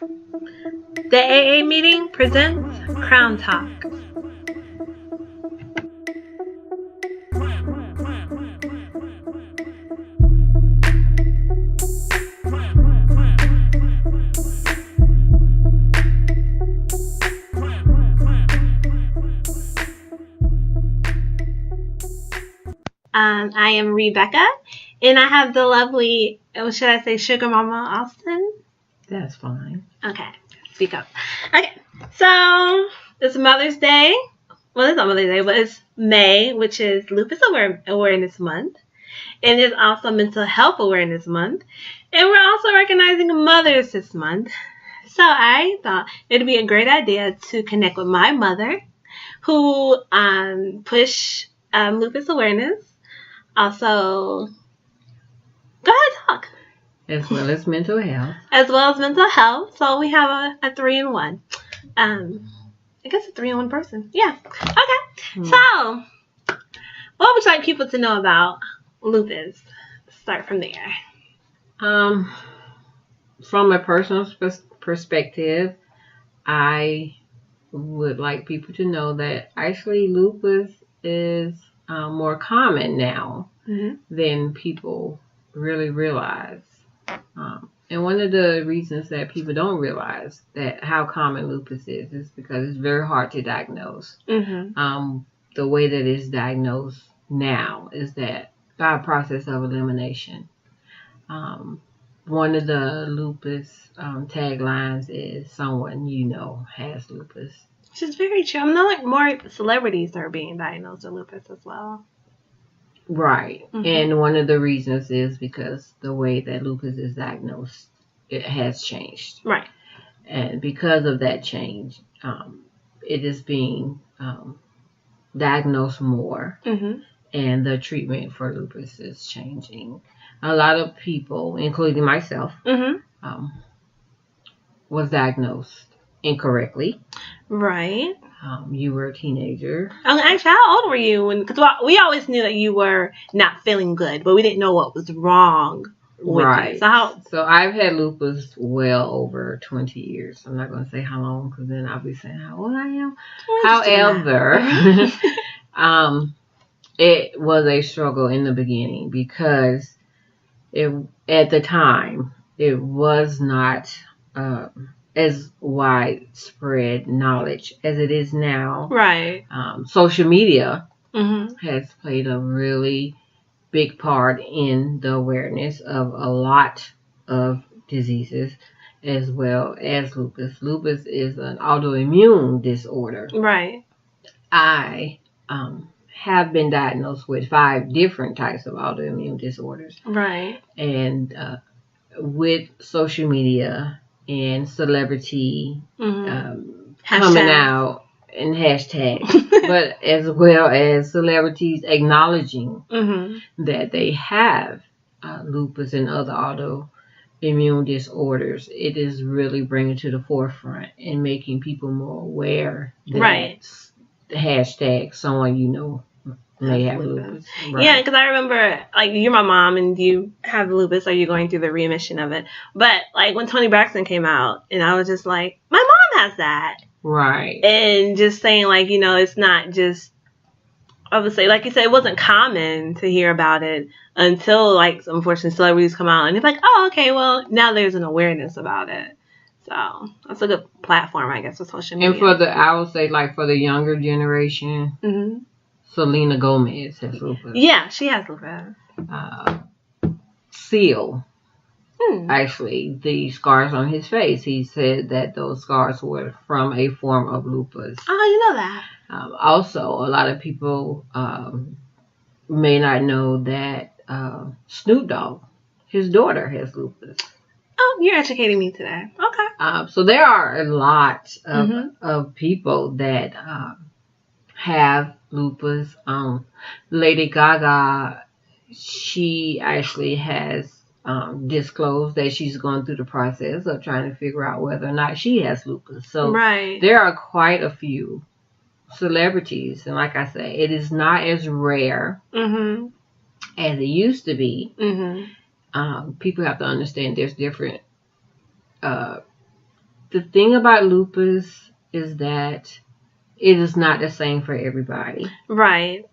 The AyeAye Meeting Presents Crown Talk. I am Rebecca, and I have the lovely, should I say Sugga Momma Alston? That's fine. Okay, speak up. Okay, so it's Mother's Day. Well, it's not Mother's Day, but it's May, which is Lupus Awareness Month. And it's also Mental Health Awareness Month. And we're also recognizing mothers this month. So I thought it'd be a great idea to connect with my mother, who push lupus awareness. Also, go ahead, talk. As well as mental health. As well as mental health. So we have a 3-in-1. I guess a 3-in-1 person. Yeah. Okay. So, what would you like people to know about lupus? Start from there. From a personal perspective, I would like people to know that actually lupus is more common now than people really realize. And one of the reasons that people don't realize that how common lupus is because it's very hard to diagnose. The way that it's diagnosed now is that by a process of elimination. One of the lupus taglines is someone you know has lupus. Which is very true. I know like more celebrities are being diagnosed with lupus as well. Right. And one of the reasons is because the way that lupus is diagnosed, it has changed. Right. And because of that change, it is being diagnosed more. And the treatment for lupus is changing. A lot of people, including myself, was diagnosed incorrectly. Right. You were a teenager. Actually, how old were you? Because we always knew that you were not feeling good, but we didn't know what was wrong with you. So I've had lupus well over 20 years. I'm not going to say how long because then I'll be saying how old I am. However, it was a struggle in the beginning because at the time it was not as widespread knowledge as it is now. Right. Social media has played a really big part in the awareness of a lot of diseases as well as lupus. Lupus is an autoimmune disorder. Right. I have been diagnosed with 5 different types of autoimmune disorders. Right. And with social media and celebrity coming out and hashtags, but as well as celebrities acknowledging that they have lupus and other autoimmune disorders, it is really bringing to the forefront and making people more aware that the hashtag someone you know may have lupus. Right. Yeah, because I remember, like, you're my mom and you have lupus, or you're going through the remission of it. But, like, when Toni Braxton came out, and I was just like, my mom has that. Right. And just saying, like, you know, it's not just, obviously, like you said, it wasn't common to hear about it until, like, unfortunately, celebrities come out. And they're like, oh, okay, well, now there's an awareness about it. So, that's a good platform, I guess, for social media. And I would say, like, for the younger generation, Selena Gomez has lupus. Yeah, she has lupus. Seal. Actually, the scars on his face, he said that those scars were from a form of lupus. Oh, you know that. Also, a lot of people may not know that Snoop Dogg, his daughter, has lupus. Oh, you're educating me today. Okay. So there are a lot of people that have lupus. Lady Gaga, she actually has disclosed that she's going through the process of trying to figure out whether or not she has lupus. So there are quite a few celebrities, and like I say, it is not as rare as it used to be. People have to understand there's different the thing about lupus is that it is not the same for everybody. Right.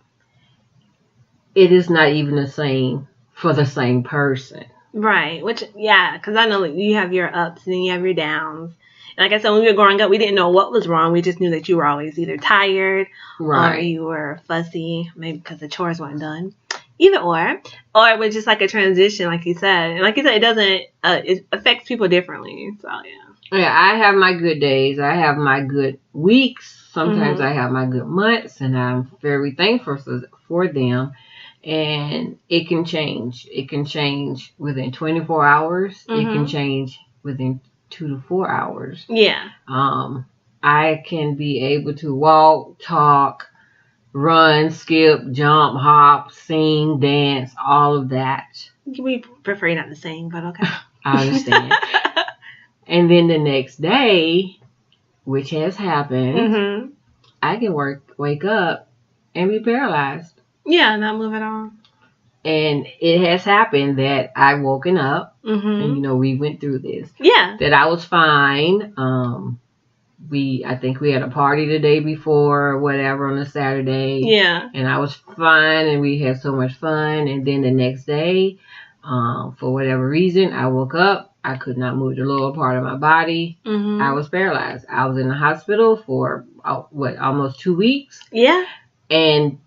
It is not even the same for the same person. Right. Which, yeah, because I know you have your ups and then you have your downs. Like I said, when we were growing up, we didn't know what was wrong. We just knew that you were always either tired or you were fussy, maybe because the chores weren't done. Either or it was just like a transition, like you said. And like you said, it doesn't, it affects people differly. So, yeah. Yeah, I have my good days. I have my good weeks. Sometimes I have my good months, and I'm very thankful for them. And it can change. It can change within 24 hours. It can change within 2 to 4 hours. Yeah. I can be able to walk, talk, run, skip, jump, hop, sing, dance, all of that. We prefer not to sing, but okay. I understand. And then the next day, which has happened, I can wake up and be paralyzed. Yeah, not moving on. And it has happened that I've woken up, and you know, we went through this. Yeah. That I was fine. I think we had a party the day before or whatever on a Saturday. Yeah. And I was fine, and we had so much fun. And then the next day, for whatever reason, I woke up. I could not move the lower part of my body. I was paralyzed. I was in the hospital for, almost 2 weeks. Yeah. And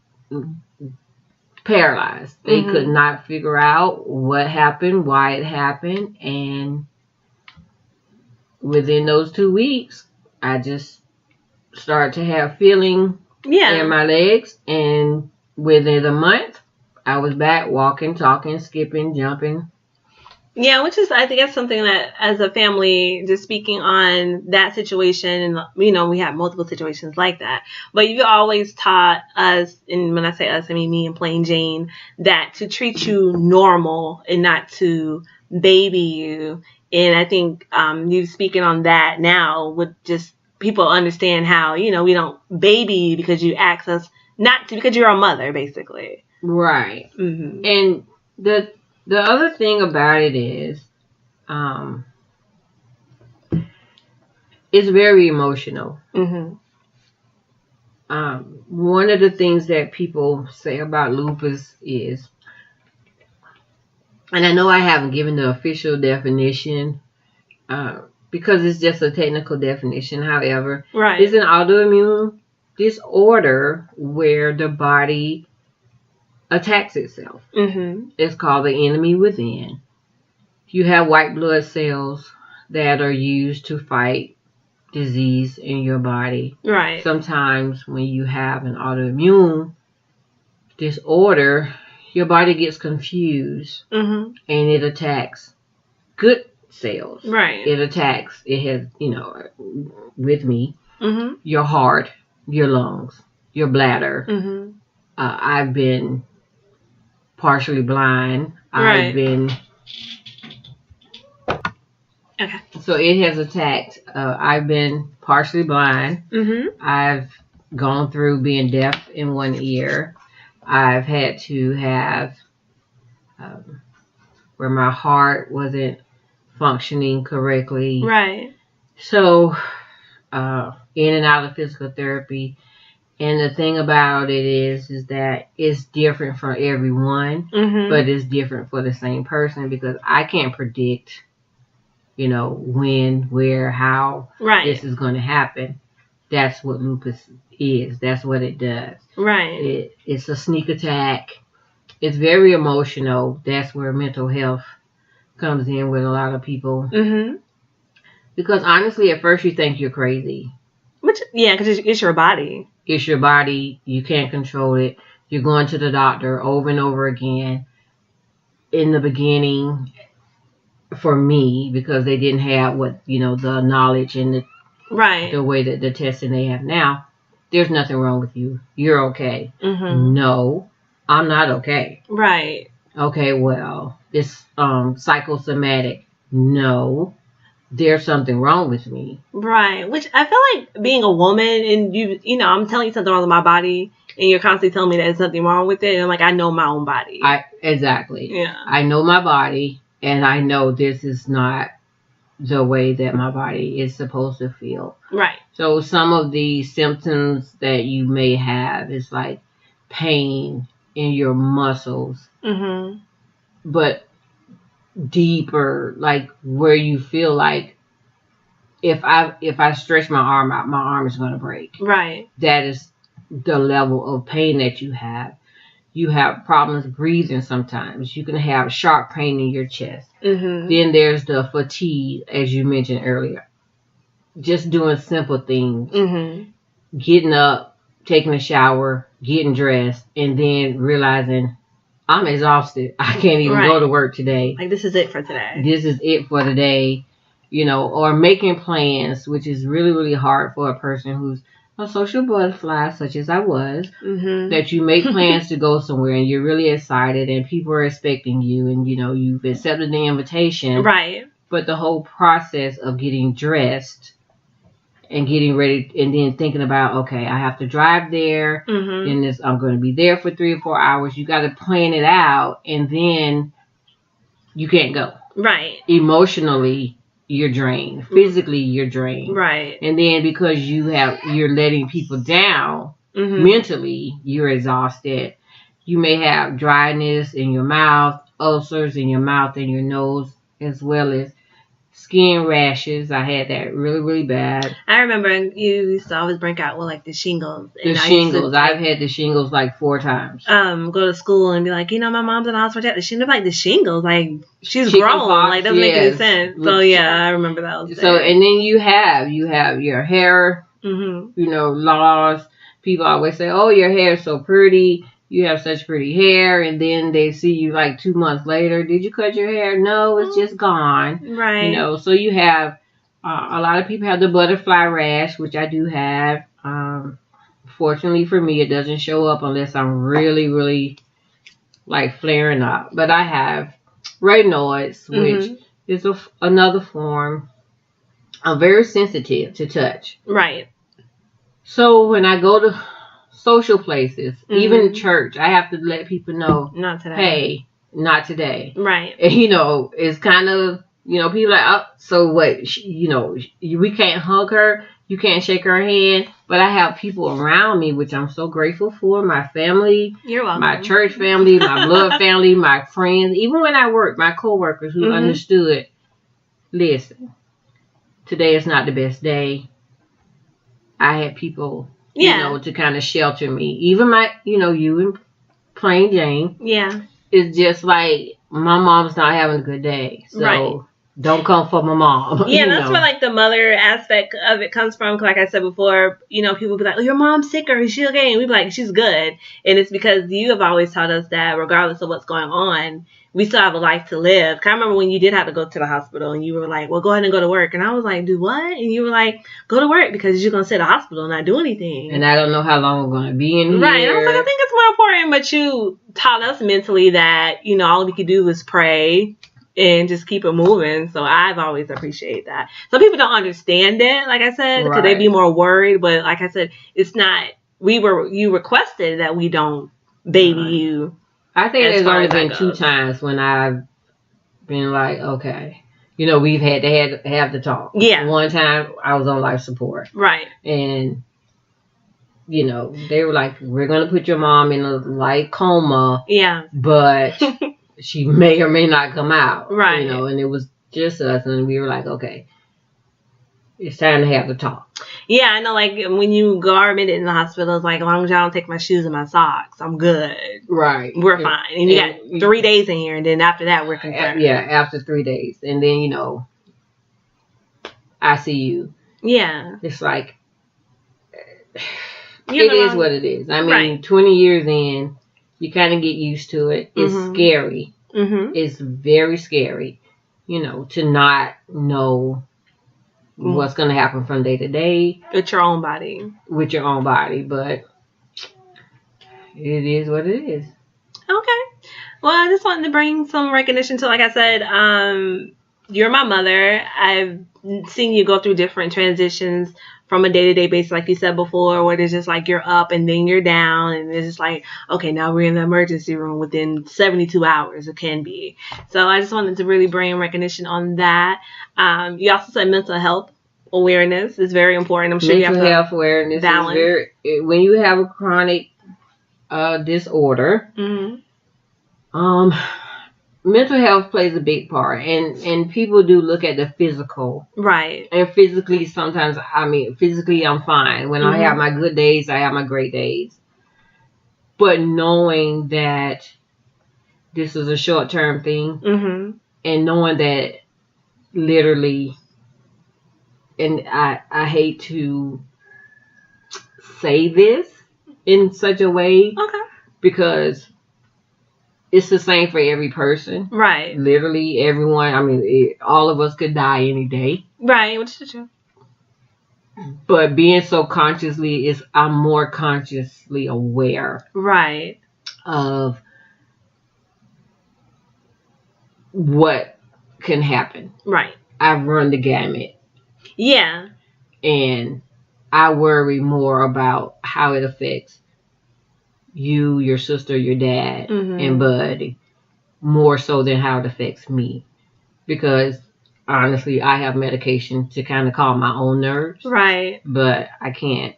paralyzed. They could not figure out what happened, why it happened. And within those 2 weeks, I just started to have feeling in my legs. And within a month, I was back walking, talking, skipping, jumping. Yeah, which is, I think that's something that as a family, just speaking on that situation, and, you know, we have multiple situations like that, but you always taught us, and when I say us, I mean me and Plain Jane, that to treat you normal and not to baby you. And I think you speaking on that now would just people understand how, you know, we don't baby you because you ask us not to, because you're a mother, basically. Right. And the other thing about it is, it's very emotional. One of the things that people say about lupus is, and I know I haven't given the official definition, because it's just a technical definition. However, it's an autoimmune disorder where the body attacks itself. It's called the enemy within. You have white blood cells that are used to fight disease in your body. Sometimes when you have an autoimmune disorder, your body gets confused and it attacks good cells. It attacks, it has, you know, with me, your heart, your lungs, your bladder. I've been partially blind. I've been... So it has attacked. I've been partially blind. I've gone through being deaf in one ear. I've had to have where my heart wasn't functioning correctly. So in and out of physical therapy. And the thing about it is that it's different for everyone, but it's different for the same person, because I can't predict, you know, when, where, how this is going to happen. That's what lupus is. That's what it does. It's a sneak attack. It's very emotional. That's where mental health comes in with a lot of people. Because honestly, at first you think you're crazy. Because it's your body. It's your body. You can't control it. You're going to the doctor over and over again. In the beginning, for me, because they didn't have the knowledge and the way that the testing they have now, there's nothing wrong with you. You're okay. No, I'm not okay. Okay, well, it's psychosomatic. No, there's something wrong with me. Which I feel like being a woman, and you know, I'm telling you something wrong with my body, and you're constantly telling me that there's something wrong with it, and I'm like, I know my own body. Exactly. I know my body, and I know this is not the way that my body is supposed to feel. Right. So some of the symptoms that you may have is like pain in your muscles, but deeper, like where you feel like if I stretch my arm out, my arm is going to break. Right. That is the level of pain that you have. You have problems breathing sometimes. You can have sharp pain in your chest. Then there's the fatigue, as you mentioned earlier. Just doing simple things. Getting up, taking a shower, getting dressed, and then realizing I'm exhausted. I can't even go to work today. Like, this is it for today. This is it for the day. You know, or making plans, which is really, really hard for a person who's a social butterfly, such as I was, that you make plans to go somewhere and you're really excited and people are expecting you and, you know, you've accepted the invitation. Right. But the whole process of getting dressed and getting ready and then thinking about, okay, I have to drive there and I'm going to be there for 3 or 4 hours. You got to plan it out and then you can't go. Right. Emotionally, you're drained. Physically, you're drained. Right. And then because you're letting people down, mentally, you're exhausted. You may have dryness in your mouth, ulcers in your mouth and your nose, as well as skin rashes. I had that really, really bad. I remember you used to always break out with like the shingles. The shingles. I've had the shingles like 4 times. Go to school and be like, you know, my mom's in the hospital. The shingles, like she's grown. Like doesn't make any sense. So yeah, I remember that. So and then you have your hair, you know, loss. People always say, oh, your hair is so pretty. You have such pretty hair, and then they see you like 2 months later. Did you cut your hair? No, it's just gone. Right. You know, so you have a lot of people have the butterfly rash, which I do have. Fortunately for me, it doesn't show up unless I'm really, really like flaring up. But I have Raynaud's, which is another form. I'm very sensitive to touch. Right. So when I go to social places, even church, I have to let people know, not today. Hey, not today. Right. And, you know, it's kind of, you know, people like, oh, so what, you know, we can't hug her, you can't shake her hand, but I have people around me, which I'm so grateful for, my family, you're welcome, my church family, my blood family, my friends, even when I work, my coworkers who understood, listen, today is not the best day. I had people, you know, to kind of shelter me. Even my, you know, you and Plain Jane. Yeah. It's just like, my mom's not having a good day. So don't come for my mom. Yeah, that's where like the mother aspect of it comes from. Like I said before, you know, people be like, oh, your mom's sick or is she okay? And we be like, she's good. And it's because you have always taught us that regardless of what's going on, we still have a life to live. I remember when you did have to go to the hospital and you were like, well, go ahead and go to work. And I was like, do what? And you were like, go to work because you're going to sit at the hospital and not do anything. And I don't know how long we're going to be in here. Right. And I was like, I think it's more important. But you taught us mentally that, you know, all we could do was pray and just keep it moving. So I've always appreciated that. Some people don't understand it, like I said, because they be more worried. But like I said, it's not, you requested that we don't baby you. I think there's only been 2 times when I've been like, okay, you know, we've had to have the talk. Yeah. One time I was on life support. Right. And, you know, they were like, we're going to put your mom in a light coma. Yeah. But she may or may not come out. Right. You know, and it was just us. And we were like, okay, it's time to have the talk. Yeah, I know, like, when you go admitted in the hospital, it's like, as long as y'all don't take my shoes and my socks, I'm good. Right. We're fine. And you got 3 days in here, and then after that, we're concerned. Yeah, after 3 days. And then, you know, I see you. Yeah. It's like, it is what it is. I mean, 20 years in, you kind of get used to it. It's scary. It's very scary, you know, to not know what's going to happen from day to day. With your own body. But it is what it is. Okay. Well, I just wanted to bring some recognition to, like I said, you're my mother. I've seen you go through different transitions from a day-to-day basis, like you said before, where it's just like you're up and then you're down, and it's just like, okay, now we're in the emergency room within 72 hours. It can be. So I just wanted to really bring recognition on that. You also said mental health awareness is very important. I'm sure you have to mental health awareness balance. is very, when you have a chronic disorder, mental health plays a big part, and people do look at the physical, right? And physically, sometimes, physically I'm fine. When I have my good days, I have my great days. But knowing that this is a short-term thing, and knowing that literally, and I hate to say this in such a way, because it's the same for every person. Right. Literally everyone. All of us could die any day. Right, which is true. But being so I'm more consciously aware. Right. Of what can happen. Right. I've run the gamut. Yeah. And I worry more about how it affects you, your sister, your dad, and Bud, more so than how it affects me. Because honestly, I have medication to kind of calm my own nerves. Right. But I can't.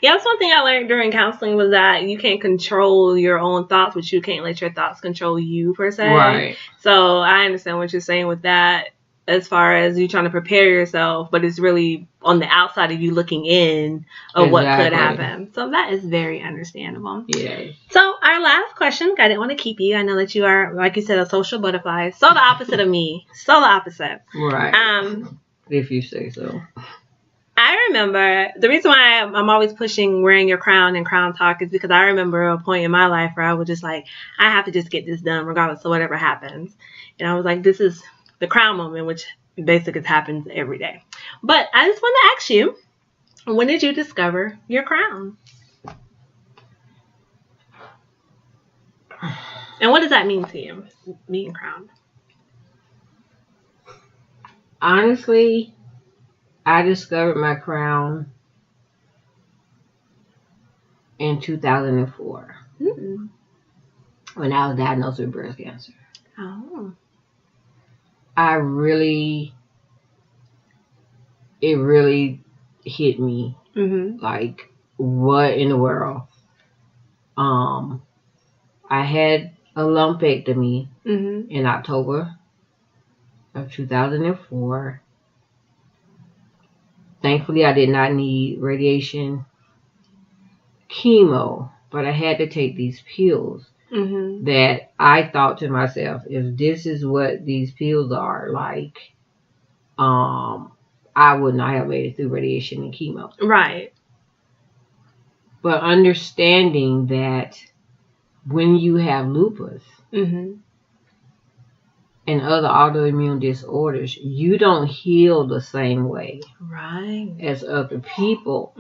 Yeah, that's one thing I learned during counseling, was that you can't control your own thoughts, but you can't let your thoughts control you, per se. Right. So I understand what you're saying with that, as far as you trying to prepare yourself, but it's really on the outside of you looking in of what could happen. So that is very understandable. Yeah. So our last question, I didn't want to keep you. I know that you are, like you said, a social butterfly. So the opposite of me. So the opposite. Right. If you say so. I remember, the reason why I'm always pushing wearing your crown and crown talk is because I remember a point in my life where I was just like, I have to just get this done regardless of whatever happens. And I was like, this is the crown moment, which basically happens every day. But I just want to ask you, when did you discover your crown? And what does that mean to you, being crowned? Honestly, I discovered my crown in 2004 when I was diagnosed with breast cancer. Oh. It really hit me. Like, what in the world? I had a lumpectomy in October of 2004. Thankfully, I did not need radiation chemo, but I had to take these pills that I thought to myself, if this is what these pills are like, I would not have made it through radiation and chemo. Right. But understanding that when you have lupus and other autoimmune disorders, you don't heal the same way as other people.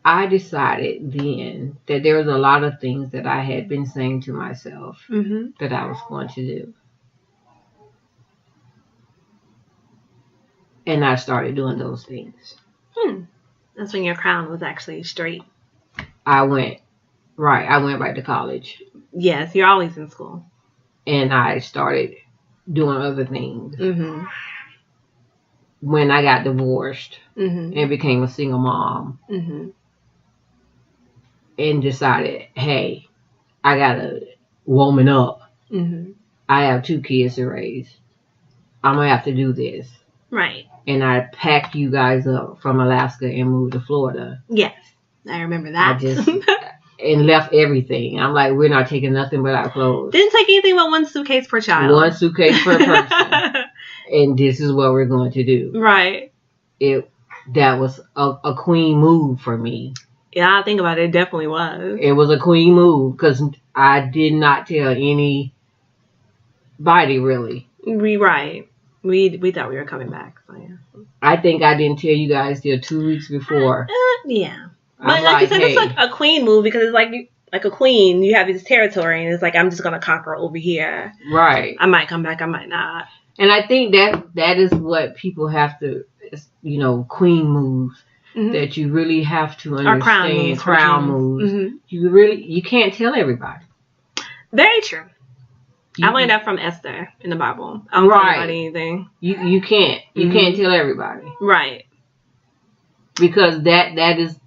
I decided then that there was a lot of things that I had been saying to myself that I was going to do. And I started doing those things. That's when your crown was actually straight. I went back to college. Yes, you're always in school. And I started doing other things. When I got divorced and became a single mom and decided, hey, I gotta woman up. I have 2 kids to raise. I'm gonna have to do this. Right. And I packed you guys up from Alaska and moved to Florida. Yes, I remember that. And left everything. I'm like, we're not taking nothing but our clothes. Didn't take anything but 1 suitcase per child. 1 suitcase per person. And this is what we're going to do. Right. That was a queen move for me. Yeah, I think about it. It definitely was. It was a queen move because I did not tell anybody really. We thought we were coming back. So yeah. I think I didn't tell you guys till 2 weeks before. Yeah. But like you said, it's like a queen move because it's like like a queen. You have this territory, and it's like, I'm just going to conquer over here. Right. I might come back, I might not. And I think that is what people have to, queen moves. Mm-hmm. That you really have to understand. Crown moves. Mm-hmm. You can't tell everybody. Very true. I learned that from Esther in the Bible. I don't tell anybody anything. You can't. You can't tell everybody. Right. Because that is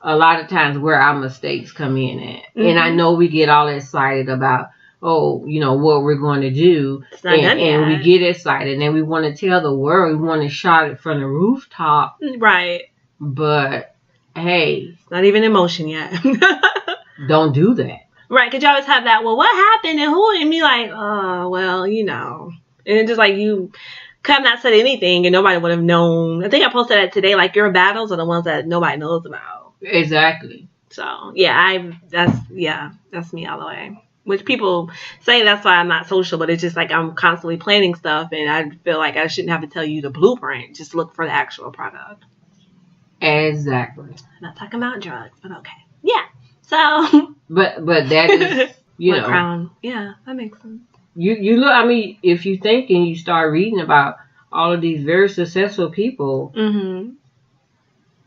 a lot of times where our mistakes come in at. Mm-hmm. And I know we get all excited about, what we're going to do. It's not done yet. And we get excited and we want to tell the world. We want to shout it from the rooftop. Right. But, hey. It's not even emotion yet. Don't do that. Right, because you always have that, well, what happened and who? And be like, oh, well, And it's just like you could have not said anything and nobody would have known. I think I posted that today, like your battles are the ones that nobody knows about. Exactly. So, that's me all the way. Which people say that's why I'm not social, but it's just like I'm constantly planning stuff and I feel like I shouldn't have to tell you the blueprint. Just look for the actual product. Exactly. I'm not talking about drugs, but okay. Yeah. So. But that is, Crown. Yeah, that makes sense. You look, I mean, if you think and you start reading about all of these very successful people. Mm-hmm.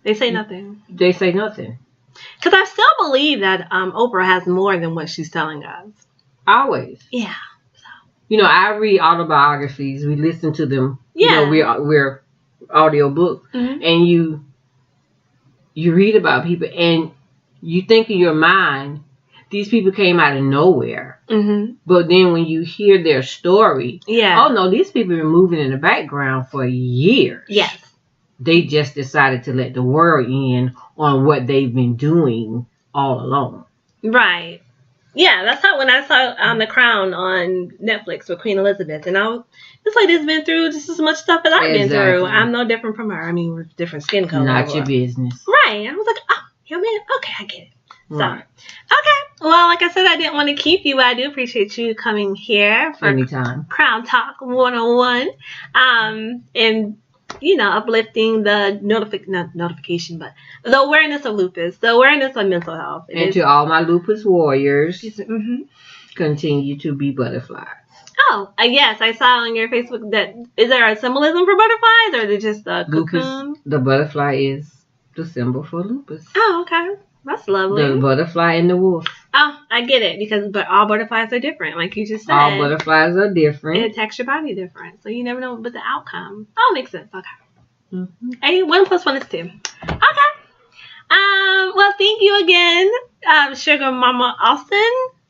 They say nothing. They say nothing. Because I still believe that Oprah has more than what she's telling us. Always. Yeah. So. I read autobiographies. We listen to them. Yeah. We're audio books. Mm-hmm. And you read about people and you think in your mind, these people came out of nowhere. Mm-hmm. But then when you hear their story, oh no, these people have been moving in the background for years. Yes. They just decided to let the world in on what they've been doing all along. Right. Yeah, that's how when I saw The Crown on Netflix with Queen Elizabeth, and this lady's been through just as much stuff as I've been through. I'm no different from her. I mean, we're different skin color. Not your business. Right. I was like, oh, you mean, okay, I get it. Right. So, okay. Well, like I said, I didn't want to keep you, but I do appreciate you coming here for anytime. Crown Talk 101. And uplifting the notification, but the awareness of lupus, the awareness of mental health. And to all my lupus warriors, continue to be butterflies. Oh, yes, I saw on your Facebook that, is there a symbolism for butterflies, or is it just a cocoon? The butterfly is the symbol for lupus. Oh, okay. That's lovely. The butterfly and the wolf. Oh, I get it, but all butterflies are different, like you just said. All butterflies are different. It attacks your body different, so you never know but the outcome. Oh, makes sense. Okay. Mm-hmm. 1 + 1 is 2. Okay. Well, thank you again, Sugga Momma Alston.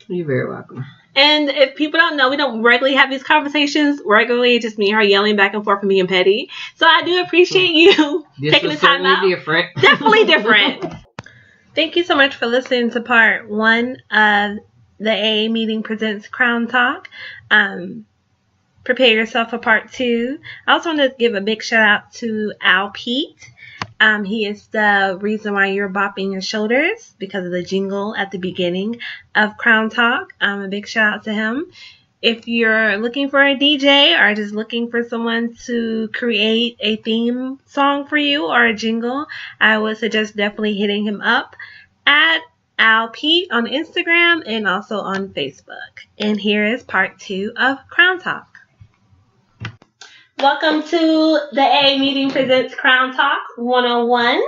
You're very welcome. And if people don't know, we don't regularly have these conversations. Regularly, just me and her yelling back and forth and being petty. So I do appreciate you taking the time out. Different. Definitely different. Thank you so much for listening to part 1 of the AyeAye Meeting Presents Crown Talk. Prepare yourself for part 2. I also want to give a big shout out to Al Pete. He is the reason why you're bopping your shoulders because of the jingle at the beginning of Crown Talk. A big shout out to him. If you're looking for a DJ or just looking for someone to create a theme song for you or a jingle, I would suggest definitely hitting him up at Al Pete on Instagram and also on Facebook. And here is part 2 of Crown Talk. Welcome to the AyeAye Meeting Presents Crown Talk 101.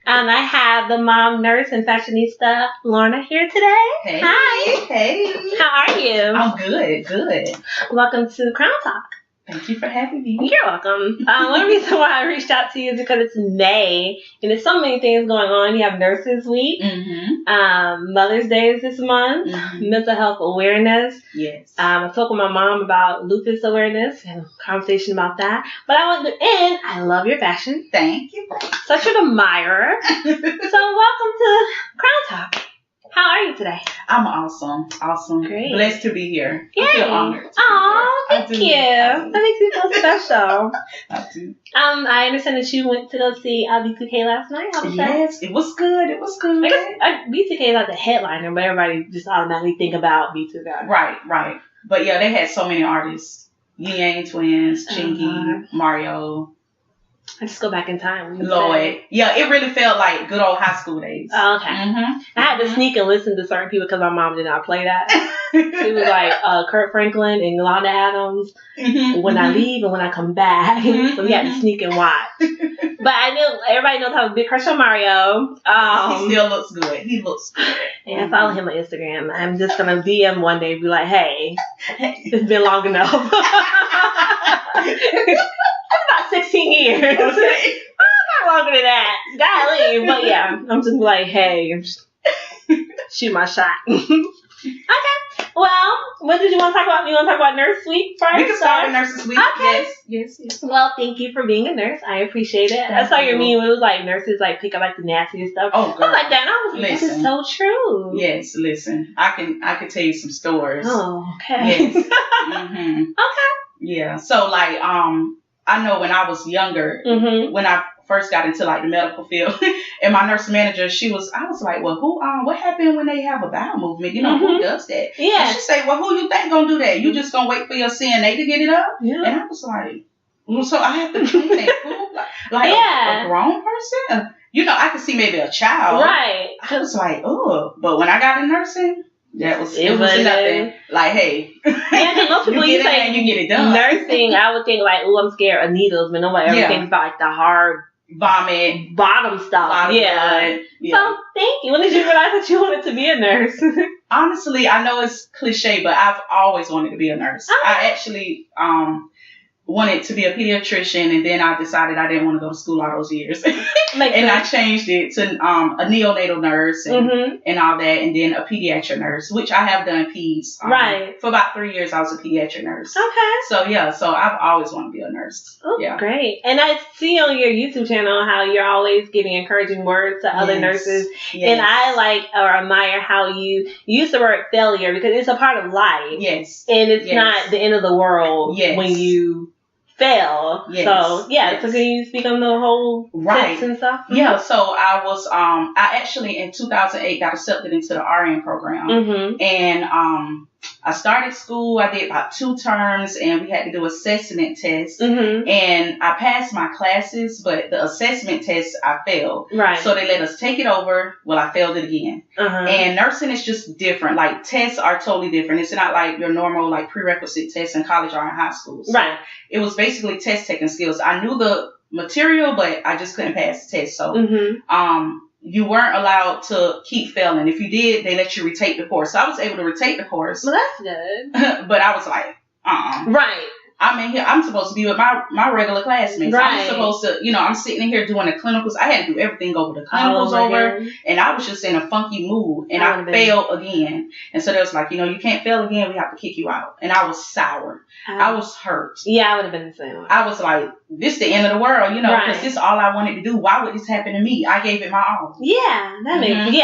I have the mom, nurse, and fashionista, Lorna, here today. Hey. Hi. Hey. How are you? I'm good. Welcome to Crown Talk. Thank you for having me. You're welcome. One reason why I reached out to you is because it's May, and there's so many things going on. You have Nurses Week. Mm-hmm. Mother's Day is this month. Mm-hmm. Mental health awareness. Yes. I talked with my mom about lupus awareness and a conversation about that. But I love your fashion. Thank you. Such an admirer. So welcome to Crown Talk. How are you today? I'm awesome. Great. Blessed to be here. Yay. I feel honored. Aw, thank you. That makes me feel special. I do. I understand that you went to go see B2K last night. How was that? Yes, it was good. I guess B2K is not the headliner, but everybody just automatically think about B2K. Right. But yeah, they had so many artists. Yin Yang Twins, Chingy, Mario. I just go back in time. Lord. Yeah, it really felt like good old high school days. Oh, okay. I had to sneak and listen to certain people because my mom did not play that. It was like Kurt Franklin and Yolanda Adams. When I leave and when I come back. So we had to sneak and watch. But I knew everybody knows I have a big crush on Mario. He still looks good. He looks good. And I follow him on Instagram. I'm just gonna DM one day and be like, hey, it's been long enough. About 16 years. Not longer than that. Golly. But yeah, I'm just like, hey, shoot my shot. Okay. Well, what did you want to talk about? You want to talk about Nurse Week first? We can start with Nurses Week. Okay. Yes. Well, thank you for being a nurse. I appreciate it. I saw your meme. It was like nurses like pick up like the nastiest stuff. Oh, girl. I like that. And I was like, this is so true. Yes, listen. I can tell you some stories. Oh, okay. Yes. Okay. Yeah. So like I know when I was younger, when I first got into like the medical field, and my nurse manager, I was like, well, what happened when they have a bowel movement? You know, who does that? Yeah. And she said, well, who you think gonna do that? You just gonna wait for your CNA to get it up? Yeah. And I was like, well, so I have to clean that food like a grown person? You know, I could see maybe a child. Right. I was like, oh, but when I got in nursing, it was nothing. Like, hey, yeah, most people you get in and you get it done. Nursing, I would think like, oh, I'm scared of needles, but nobody ever thinks about like the hard vomit, bottom stuff. Yeah. So thank you. When did you realize that you wanted to be a nurse? Honestly, I know it's cliche, but I've always wanted to be a nurse. I actually wanted to be a pediatrician, and then I decided I didn't want to go to school all those years. I changed it to a neonatal nurse and all that, and then a pediatric nurse, which I have done peds. For about 3 years, I was a pediatric nurse. Okay. So, yeah, so I've always wanted to be a nurse. Oh, yeah. Great. And I see on your YouTube channel how you're always giving encouraging words to other nurses. Yes. And I like or admire how you use the word failure because it's a part of life. Yes. And it's not the end of the world when you fail. Yes. So so can you speak on the whole steps and stuff? Yeah, so I was I actually in 2008 got accepted into the RN program. And I started school, I did about 2 terms, and we had to do assessment tests. And I passed my classes, but the assessment test I failed. Right. So they let us take it over. Well, I failed it again. And nursing is just different. Like, tests are totally different. It's not like your normal like prerequisite tests in college or in high school. So it was basically test taking skills. I knew the material, but I just couldn't pass the test. So you weren't allowed to keep failing. If you did, they let you retake the course. So I was able to retake the course. Well, that's good. But I was like, Right. I'm in here. I'm supposed to be with my regular classmates. I'm supposed to, I'm sitting in here doing the clinicals. I had to do everything over the clinicals and I was just in a funky mood, and I failed again. And so they was like, you can't fail again. We have to kick you out. And I was sour. I was hurt. Yeah, I would have been the same way. I was like, this the end of the world, because this is all I wanted to do. Why would this happen to me? I gave it my all. Yeah, that makes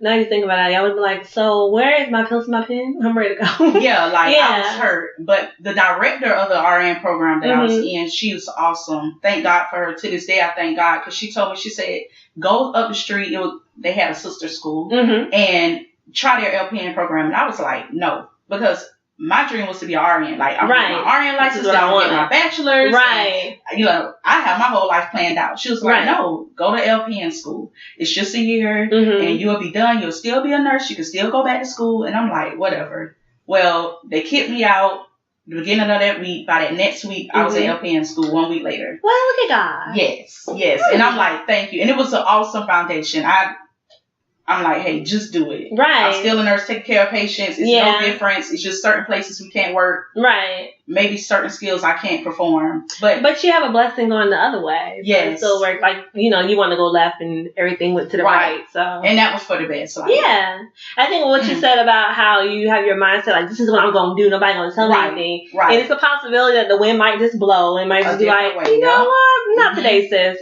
Now you think about it, I would be like, so where is my pills and my pen? I'm ready to go. I was hurt. But the director of the RN program that I was in, she was awesome. Thank God for her. To this day, I thank God, because she told me, she said, go up the street. They had a sister school and try their LPN program. And I was like, no, because my dream was to be an RN. Like, I'm getting my RN license, I want to get my bachelor's. Right. And, I have my whole life planned out. She was like, no, go to LPN school. It's just a year and you'll be done. You'll still be a nurse. You can still go back to school. And I'm like, whatever. Well, they kicked me out the beginning of that week. By that next week, I was at LPN school 1 week later. Well, look at God. Yes. And I'm like, thank you. And it was an awesome foundation. I'm like, hey, just do it. Right. I'm still a nurse taking care of patients. It's no difference. It's just certain places we can't work. Right. Maybe certain skills I can't perform. But you have a blessing going the other way. Yes. So it still work. Like, you want to go left and everything went to the right. So. And that was for the best. So I think what you said about how you have your mindset, like, this is what I'm going to do. Nobody's going to tell me anything. Right. And it's a possibility that the wind might just blow. And might just be like, you know what? Not today, sis.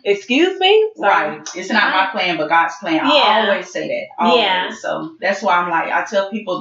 Excuse me? So, right. It's not my plan, but God's plan. I always say that. Always. Yeah. So that's why I'm like, I tell people,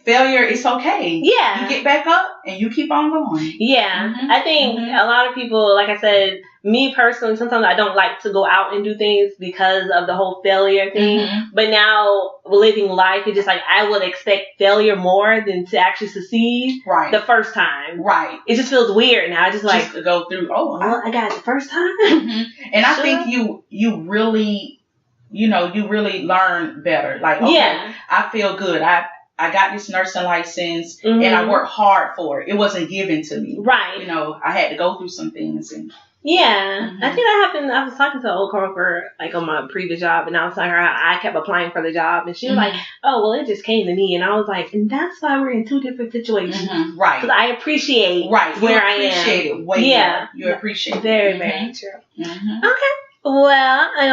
failure is okay. Yeah. You get back up and you keep on going. Yeah. I think a lot of people, like I said, me personally, sometimes I don't like to go out and do things because of the whole failure thing. But now living life, it's just like I would expect failure more than to actually succeed the first time. Right. It just feels weird now. I just like to go through. I got it the first time. And I think you really, you really learn better. Like, okay, I feel good. I got this nursing license and I worked hard for it. It wasn't given to me. Right. I had to go through some things and. Yeah, I think that happened. I was talking to an old coworker, like on my previous job, and I was telling her how I kept applying for the job, and she was like, "Oh, well, it just came to me," and I was like, "And that's why we're in two different situations, right? Because I appreciate where I am. It way more. You appreciate it. Very, very true. Okay. Well, I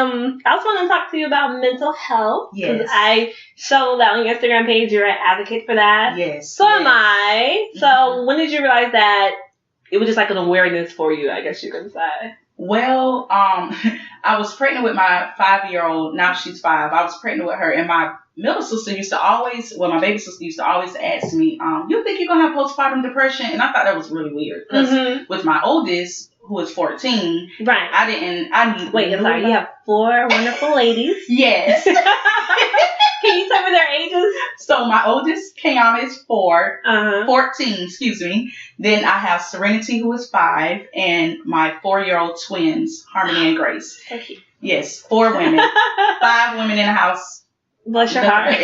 also want to talk to you about mental health because I showed that on your Instagram page. You're an advocate for that. Yes. So am I. So when did you realize that? It was just like an awareness for you, I guess you can say. Well, I was pregnant with my 5-year-old. Now she's 5. I was pregnant with her, and my middle sister used to always, my baby sister used to always ask me, you think you're going to have postpartum depression? And I thought that was really weird. Because with my oldest, who is 14, right. Wait, I'm sorry. You have 4 wonderful ladies. Yes. Can you tell me their ages? So my oldest, Kayana, is 14, excuse me. Then I have Serenity, who is 5, and my 4-year-old twins, Harmony and Grace. Okay. Yes, 4 women. 5 women in the house. Bless your heart.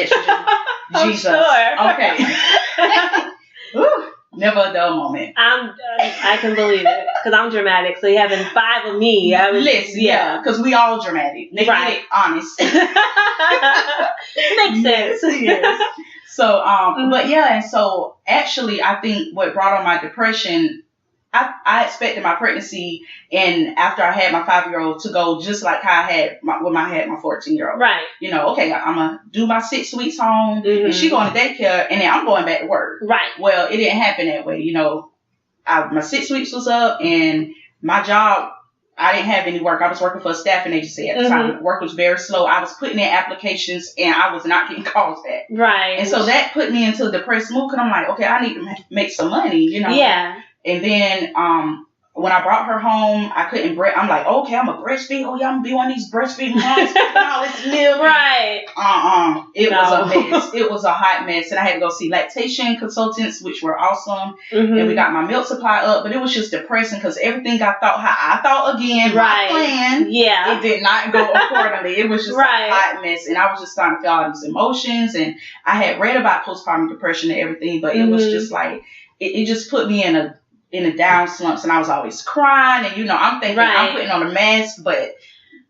Jesus. Sure. Okay. Ooh. Never a dull moment. I can believe it because I'm dramatic. So you having 5 of me. Listen, because we all dramatic. They get it honest. Makes sense. Yes. So, but yeah, and so actually, I think what brought on my depression, I expected my pregnancy and after I had my 5-year-old to go just like how I had when I had my 14-year-old. Right. Okay, I'm going to do my 6 weeks home and she going to daycare and then I'm going back to work. Right. Well, it didn't happen that way. My 6 weeks was up and my job, I didn't have any work. I was working for a staffing agency at the time. Work was very slow. I was putting in applications and I was not getting calls back. Right. And so that put me into a depressed mood because I'm like, okay, I need to make some money, Yeah. And then when I brought her home, I couldn't I'm like, okay, I'm a breastfeed. Oh, yeah, I'm going to be one of these breastfeeding moms. All this milk. Right. It was a mess. It was a hot mess. And I had to go see lactation consultants, which were awesome. And we got my milk supply up. But it was just depressing because everything I thought how I thought again. Right. My plan. Yeah. It did not go accordingly. It was just a hot mess. And I was just starting to feel all these emotions. And I had read about postpartum depression and everything. But it was just like, it just put me in a down slumps and I was always crying and I'm thinking I'm putting on a mask, but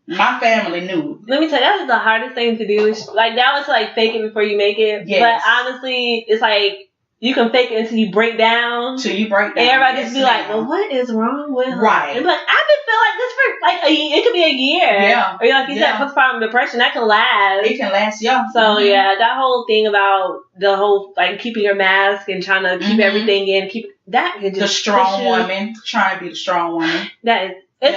my family knew. Let me tell you, that's the hardest thing to do. Like that was like fake it before you make it. Yes. But honestly, it's like you can fake it until you break down. Till you break down. And everybody just be like, well, what is wrong with her? Right. And like, I've been feeling like this for like it could be a year. Yeah. Or like you said, postpartum depression, that can last. It can last, yeah. So yeah, that whole thing about the whole like keeping your mask and trying to keep everything in, that can just the strong woman, trying to be the strong woman. That is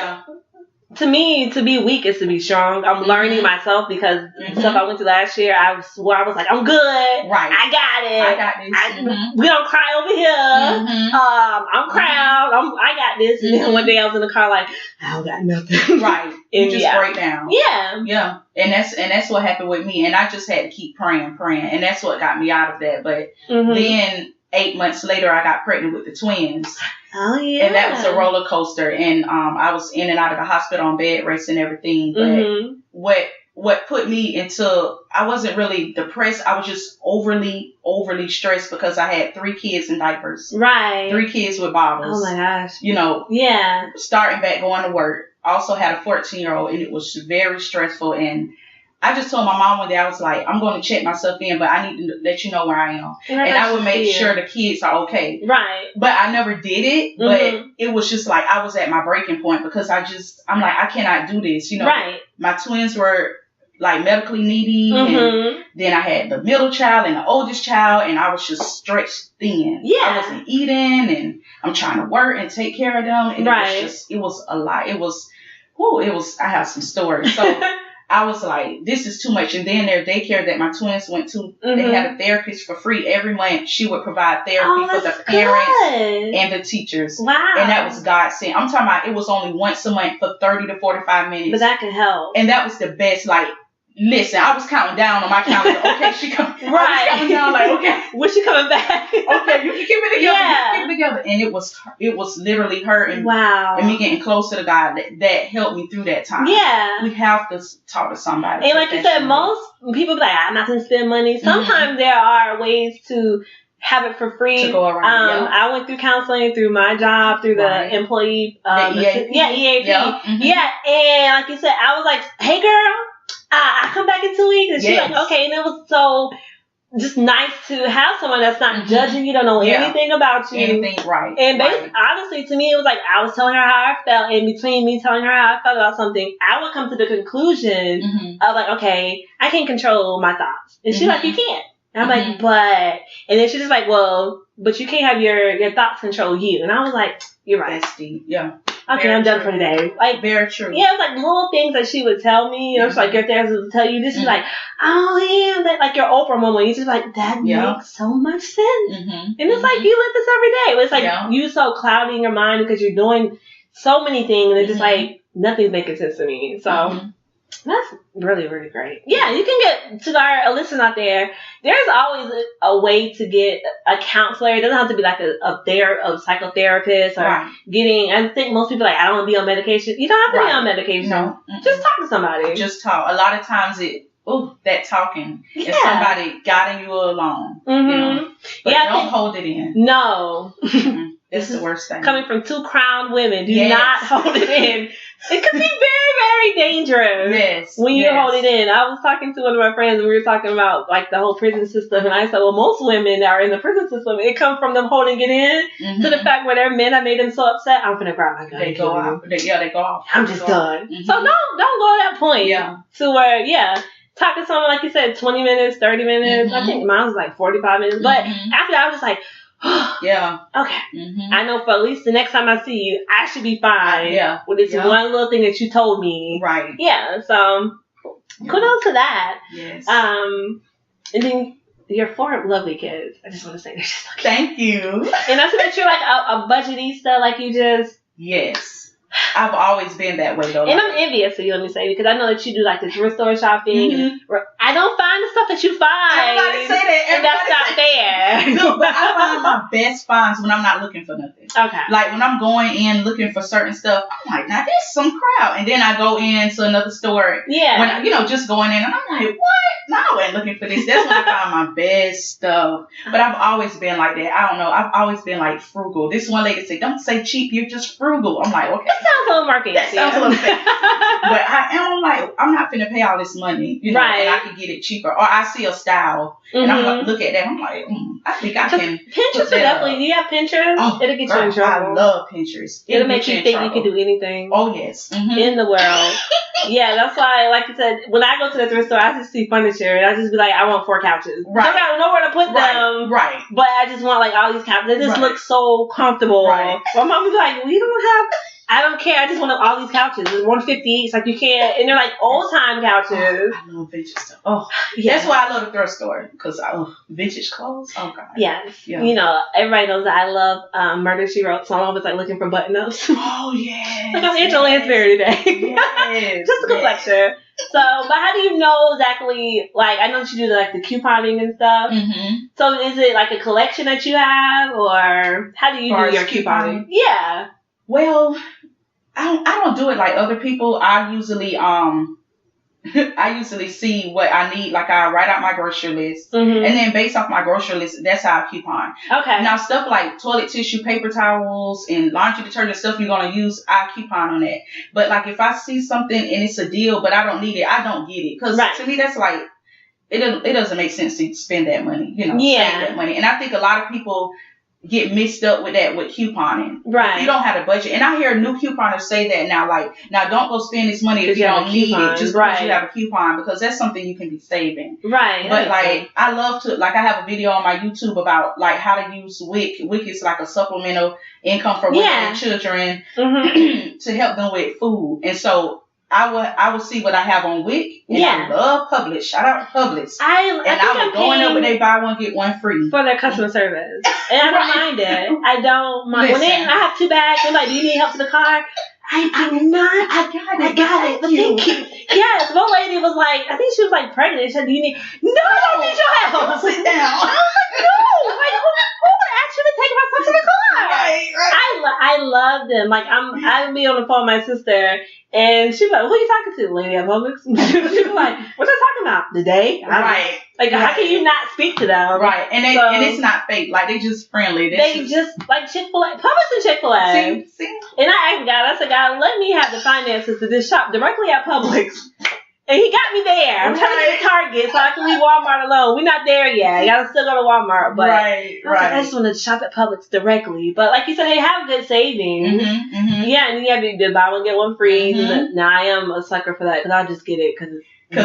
to me, to be weak is to be strong. I'm learning myself because stuff I went through last year, I swore I was like, I'm good. Right. I got it. I got this. We don't cry over here. I'm proud. I got this. And then one day I was in the car like, I don't got nothing. Right. And you just break down. Yeah. Yeah. And that's what happened with me. And I just had to keep praying. And that's what got me out of that. But then 8 months later, I got pregnant with the twins. Oh, yeah. And that was a roller coaster. And I was in and out of the hospital on bed rest and everything. But what put me into, I wasn't really depressed. I was just overly stressed because I had 3 kids in diapers. Right. 3 kids with bottles. Oh, my gosh. Yeah. Starting back going to work. Also had a 14-year-old and it was very stressful. And I just told my mom one day, I was like, I'm going to check myself in, but I need to let you know where I am. And I would make sure the kids are okay. Right. But I never did it. But it was just like I was at my breaking point because I'm like, I cannot do this. Right. My twins were like medically needy. And then I had the middle child and the oldest child. And I was just stretched thin. Yeah. I wasn't eating and I'm trying to work and take care of them. And it was a lot. I have some stories. So I was like, this is too much. And then their daycare that my twins went to, they had a therapist for free every month. She would provide therapy for the parents and the teachers. Wow. And that was godsend. I'm talking about it was only once a month for 30 to 45 minutes. But that can help. And that was the best. Like, listen, I was counting down on my calendar. Okay, she coming. Right. I was counting down like, okay. When she coming back? Okay, you can keep it together. Yeah. You can keep it together. And it was literally her and me getting closer to God that helped me through that time. Yeah. We have to talk to somebody. And like you said, most people be like, I'm not going to spend money. Sometimes there are ways to have it for free. To go around. I went through counseling through my job, through the employee. EAP. Yeah. And like you said, I was like, hey, girl. I come back in 2 weeks, and she's like, okay, and it was so just nice to have someone that's not judging you, don't know anything about you. Anything, right. And honestly, to me, it was like I was telling her how I felt, and between me telling her how I felt about something, I would come to the conclusion of like, okay, I can't control my thoughts. And she's like, you can't. And I'm like, but, and then she's just like, well, but you can't have your thoughts control you. And I was like, you're right. That's deep. Yeah. Okay, very I'm done true. for today. Like, very true. Yeah, it was like little things that she would tell me. You know, it's like your therapist would tell you. This is like, oh yeah, that like your Oprah moment. You just like that makes so much sense. And it's like you live this every day. But it's like you so cloudy in your mind because you're doing so many things, and it's just like nothing's making sense to me. So. That's really, really great. Yeah, you can get to our listeners out there. There's always a way to get a counselor. It doesn't have to be like a psychotherapist or getting. I think most people are like, I don't want to be on medication. You don't have to be on medication. No. Just talk to somebody. Just talk. A lot of times that talking is somebody guiding you along. You know? But don't hold it in. No. That's the worst thing. Coming from two crowned women, do not hold it in. It could be very, very dangerous when you hold it in. I was talking to one of my friends, and we were talking about like the whole prison system, and I said, well, most women that are in the prison system, it comes from them holding it in to the fact where their men have made them so upset. I'm gonna grab my gun. They go off. They go off. I'm just done. So don't go to that point. To where talk to someone like you said, 20 minutes, 30 minutes. I think mine was like 45 minutes. But after that, I was just like. Okay. I know for at least the next time I see you, I should be fine with this one little thing that you told me. Right. Yeah. So kudos to that. Yes. And then your 4 lovely kids. I just want to say they're just so cute. Thank you. And I said that you're like a budgetista, like you just. Yes. I've always been that way though. And I'm envious of you, let me say, because I know that you do like the thrift store shopping. And I don't find the stuff that you find. Everybody say that. And that's not fair. No, but I find my best finds when I'm not looking for nothing. Okay. Like when I'm going in looking for certain stuff, I'm like, now there's some crowd. And then I go into another store. Yeah. When just going in and I'm like, what? No, I wasn't looking for this. That's when I find my best stuff. But I've always been like that. I don't know. I've always been like frugal. This one lady said, don't say cheap, you're just frugal. I'm like, okay. That sounds a little marketing. That sounds a little fancy. But I'm like, I'm not finna pay all this money, and I can get it cheaper. Or I see a style, and I'm like, look at that. I'm like, I think I can. Pinterest are definitely. Do you have Pinterest? Oh, it'll get you in trouble. I love Pinterest. It'll make you think you can do anything. Oh yes. In the world. Yeah, that's why, like you said, when I go to the thrift store, I just see furniture, and I just be like, I want 4 couches. Right. I don't know where to put them. Right. But I just want like all these couches. They just look so comfortable. Right. My mom was like, we don't have. I don't care. I just want all these couches. It's $150 each. Like you can't, and they're like old time couches. Oh, I love vintage stuff. Oh, that's why I love the thrift store because vintage clothes. Oh God. Yes. Yeah. Everybody knows that I love Murder She Wrote, so I'm always like looking for button ups. Oh yeah. Like I'm Angela Lansbury today. Yes. Just a good lecture. So, but how do you know exactly? Like I know that you do like the couponing and stuff. So is it like a collection that you have, or how do you do your couponing? Yeah. Well, I don't do it like other people. I usually see what I need. Like I write out my grocery list, and then based off my grocery list, that's how I coupon. Okay. Now stuff like toilet tissue, paper towels, and laundry detergent stuff you're gonna use, I coupon on that. But like if I see something and it's a deal, but I don't need it, I don't get it. Because to me that's like it doesn't make sense to spend that money. Save that money. And I think a lot of people get mixed up with that with couponing. Right. If you don't have a budget. And I hear new couponers say that now, like, now don't go spend this money if you don't need it just because you have a coupon, because that's something you can be saving. Right. But like I love to, like I have a video on my YouTube about like how to use WIC. WIC is like a supplemental income for women and children to help them with food. And so I would see what I have on Wick, and I love Publix. Shout out to Publix. I would go in there when they buy one get one free for their customer service, and I don't mind it. I don't mind when I have 2 bags. They're like, "Do you need help to the car?" I do not. I got it. But thank you. Yes, one lady was like, I think she was like pregnant. She said, "Do you need?" No, I don't need your help. Sit down. I was like, no. Like, who would actually take my stuff to the car? Right. I love them. Like, I'd be on the phone with my sister, and she'd be like, "Who are you talking to, lady at Publix?" She'd be like, "What are you talking about? The day?" Right. Like, how can you not speak to them? Right. And and it's not fake. Like, they just friendly. They just like Chick-fil-A. Publix and Chick-fil-A. See? And I asked God, I said, "God, let me have the finances to just shop directly at Publix." And he got me there. I'm trying to get to Target so I can leave Walmart alone. We're not there yet. I gotta still go to Walmart. But I just want to shop at Publix directly. But like you said, they have good savings. Yeah, and then you have the buy one, get one free. Now, I am a sucker for that because I'll just get it because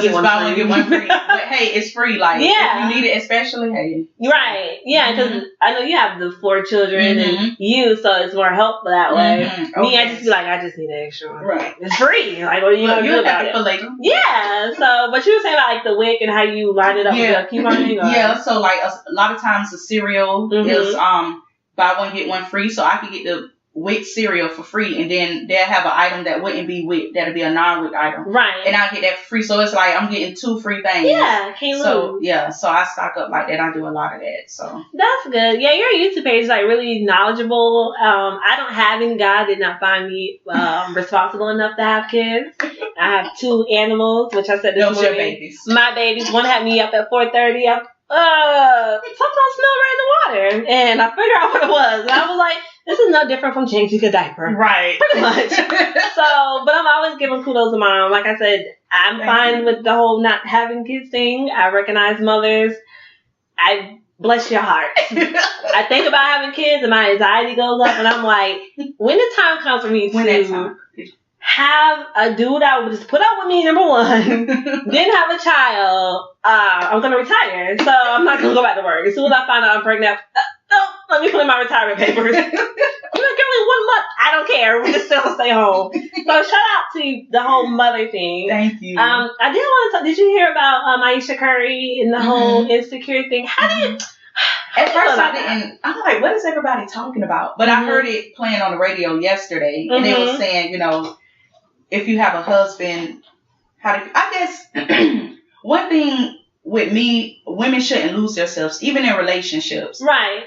it's buy one, get one free. But hey, it's free. Like, if you need it, especially, hey. Right. Yeah, because I know you have the 4 children and you, so it's more helpful that way. Me, I just be like, I just need an extra one. Right. It's free. Like, what are you going to do about it? Later. Yeah. So, but you were saying about like the wick and how you line it up with the couponing? Yeah. So like a lot of times the cereal is buy one get one free. So I could get the WIC cereal for free, and then they'll have an item that wouldn't be WIC, that'll be a non-WIC item. Right. And I'll get that for free. So it's like I'm getting 2 free things. Yeah, can't lose. Yeah, so I stock up like that. I do a lot of that. So that's good. Yeah, your YouTube page is like really knowledgeable. I don't have any. God did not find me responsible enough to have kids. I have 2 animals, which I said this morning. Your babies. My babies. One had me up at 4:30. Something smelled right in the water, and I figured out what it was. And I was like, this is no different from changing a diaper. Right. Pretty much. But I'm always giving kudos to mom. Like I said, I'm fine with the whole not having kids thing. I recognize mothers. I bless your heart. I think about having kids and my anxiety goes up, and I'm like, when the time comes for me to have a dude that would just put up with me, number one, then have a child, I'm going to retire. So I'm not going to go back to work. As soon as I find out I'm pregnant, let me put in my retirement papers. I'm like, only 1 month. I don't care. We just still stay home. So shout out to the whole mother thing. Thank you. I did want to talk. Did you hear about Ayesha Curry and the whole insecure thing? How do you... At first I didn't. I'm like, what is everybody talking about? But I heard it playing on the radio yesterday, and they were saying, you know, if you have a husband, I guess one thing with me, women shouldn't lose themselves, even in relationships. Right.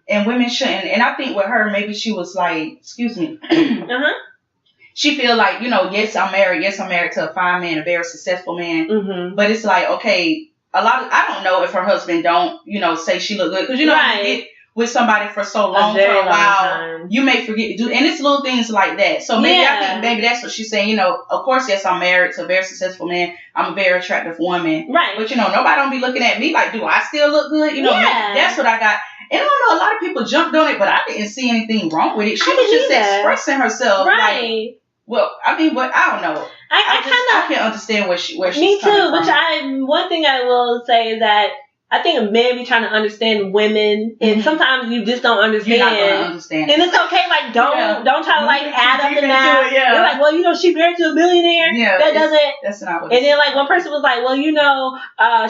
And women shouldn't. And I think with her, maybe she was like, excuse me. She feel like, you know, yes, I'm married to a fine man, a very successful man. But it's like, okay, I don't know if her husband don't, you know, say she look good. Because, you know, you get with somebody for so long, for a while, you may forget to do, and it's little things like that. So maybe I think maybe that's what she's saying. You know, of course, yes, I'm married to a very successful man. I'm a very attractive woman. Right. But, you know, nobody don't be looking at me like, do I still look good? You know, that's what I got. And I don't know, a lot of people jumped on it, but I didn't see anything wrong with it. She was just expressing herself. Right. Like, well, I mean, but I don't know. I can't understand where she's coming from. Me too. One thing I will say is that I think men be trying to understand women, and sometimes you just don't understand. You're not going to understand. And it's okay. Like, don't try to like add up the math. You're like, well, you know, she married to a billionaire. Yeah, that's not what. And then like one person was like, well, you know,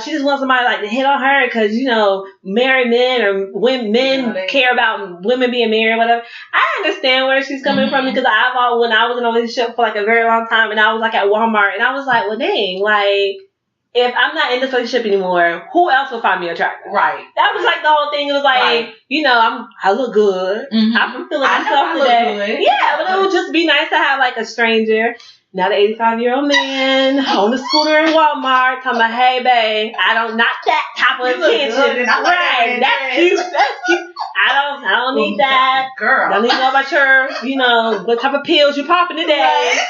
she just wants somebody like to hit on her because, you know, married men or when men care about women being married or whatever. I understand where she's coming from, because when I was in a relationship for like a very long time, and I was like at Walmart, and I was like, well, dang, like, if I'm not in this relationship anymore, who else will find me attractive? Right. That was like the whole thing. It was like, you know, I look good. I'm feeling myself today. Yeah, but it would just be nice to have like a stranger, not an 85-year-old man on the scooter in Walmart, talking about, hey, babe, not that type of attention. Right. That's cute. That's cute. I don't need that. Girl. Don't need to know about your, you know, what type of pills you popping today. Right.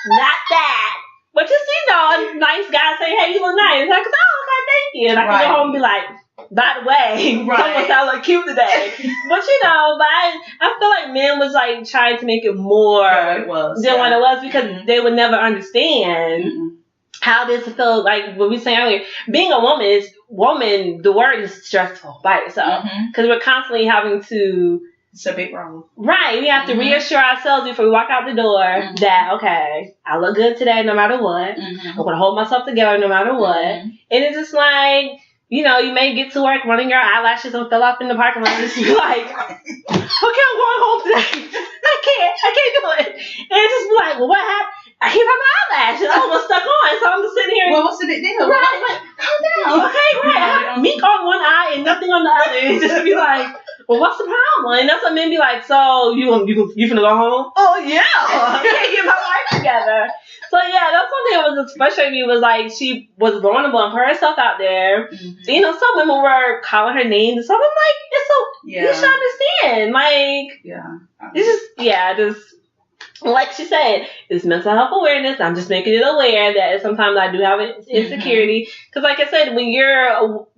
Not that. But just, you know, a nice guy say, hey, you look nice. Like, oh, okay, thank you. And I can go home and be like, by the way, someone sound look cute today. But, you know, I feel like men was like trying to make it more than what it was, because they would never understand how this felt. Like what we were saying earlier, being a woman, the word is stressful by itself, because we're constantly having to It's a big role. Right. We have to reassure ourselves before we walk out the door that, okay, I look good today no matter what. I'm going to hold myself together no matter what. And it's just like, you know, you may get to work running your eyelashes and fell off in the parking lot and just be like, okay, I'm going home today. I can't do it. And it's just be like, well, what happened? I hit my eyelash and I almost stuck on. So I'm just sitting here. Well, what's the big deal? Right. Like, calm down. Okay, right. I have mink on one eye and nothing on the other. And just be like, well, what's the problem? And that's what men be like, so you finna go home? Oh, yeah. I can't get my life together. So, yeah, that's something that was frustrating me was like she was vulnerable and put herself out there. You know, some women were calling her names and stuff. I'm like, it's so, you should understand. Like, just like she said, it's mental health awareness. I'm just making it aware that sometimes I do have an insecurity. Because like I said, when you're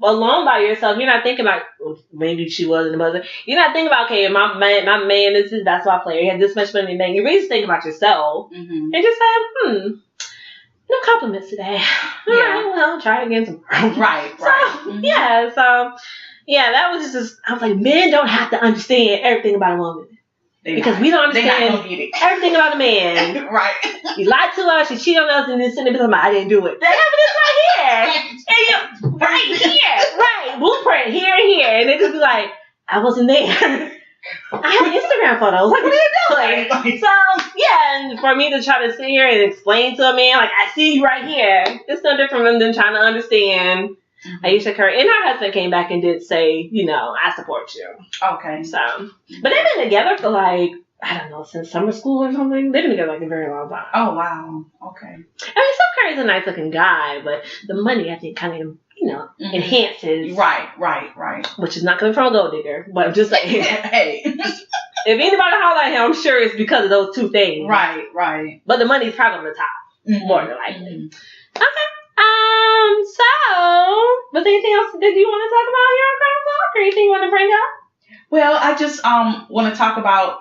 alone by yourself, you're not thinking about, maybe she wasn't a buzzer. You're not thinking about, okay, my man is his basketball player. He had this much money. You really just think about yourself. And just say, no compliments today. All right, well, try again tomorrow. Right. So, that was just, I was like, men don't have to understand everything about a woman. Because we don't understand everything about a man. Right. You lied to us, you cheated on us, and then sitting there like, I didn't do it. The evidence right here. And right here. Right. Blueprint here and here. And they just be like, I wasn't there. I have Instagram photos. Like, what are you doing? So, and for me to try to sit here and explain to a man, like, I see you right here. It's no different than trying to understand Ayesha Curry. And her husband came back and did say, you know, I support you. Okay. So, but they've been together for like, I don't know, since summer school or something. They've been together like a very long time. Oh, wow. Okay. I mean, Steph Curry's a nice looking guy, but the money, I think, kind of, you know, enhances. Right. Which is not coming from a gold digger, but I'm just like, hey. If anybody holler at him, I'm sure it's because of those two things. Right. But the money's probably on the top, more than likely. Okay. So, was there anything else that you want to talk about here on Crown Talk, or anything you want to bring up? Well, I just want to talk about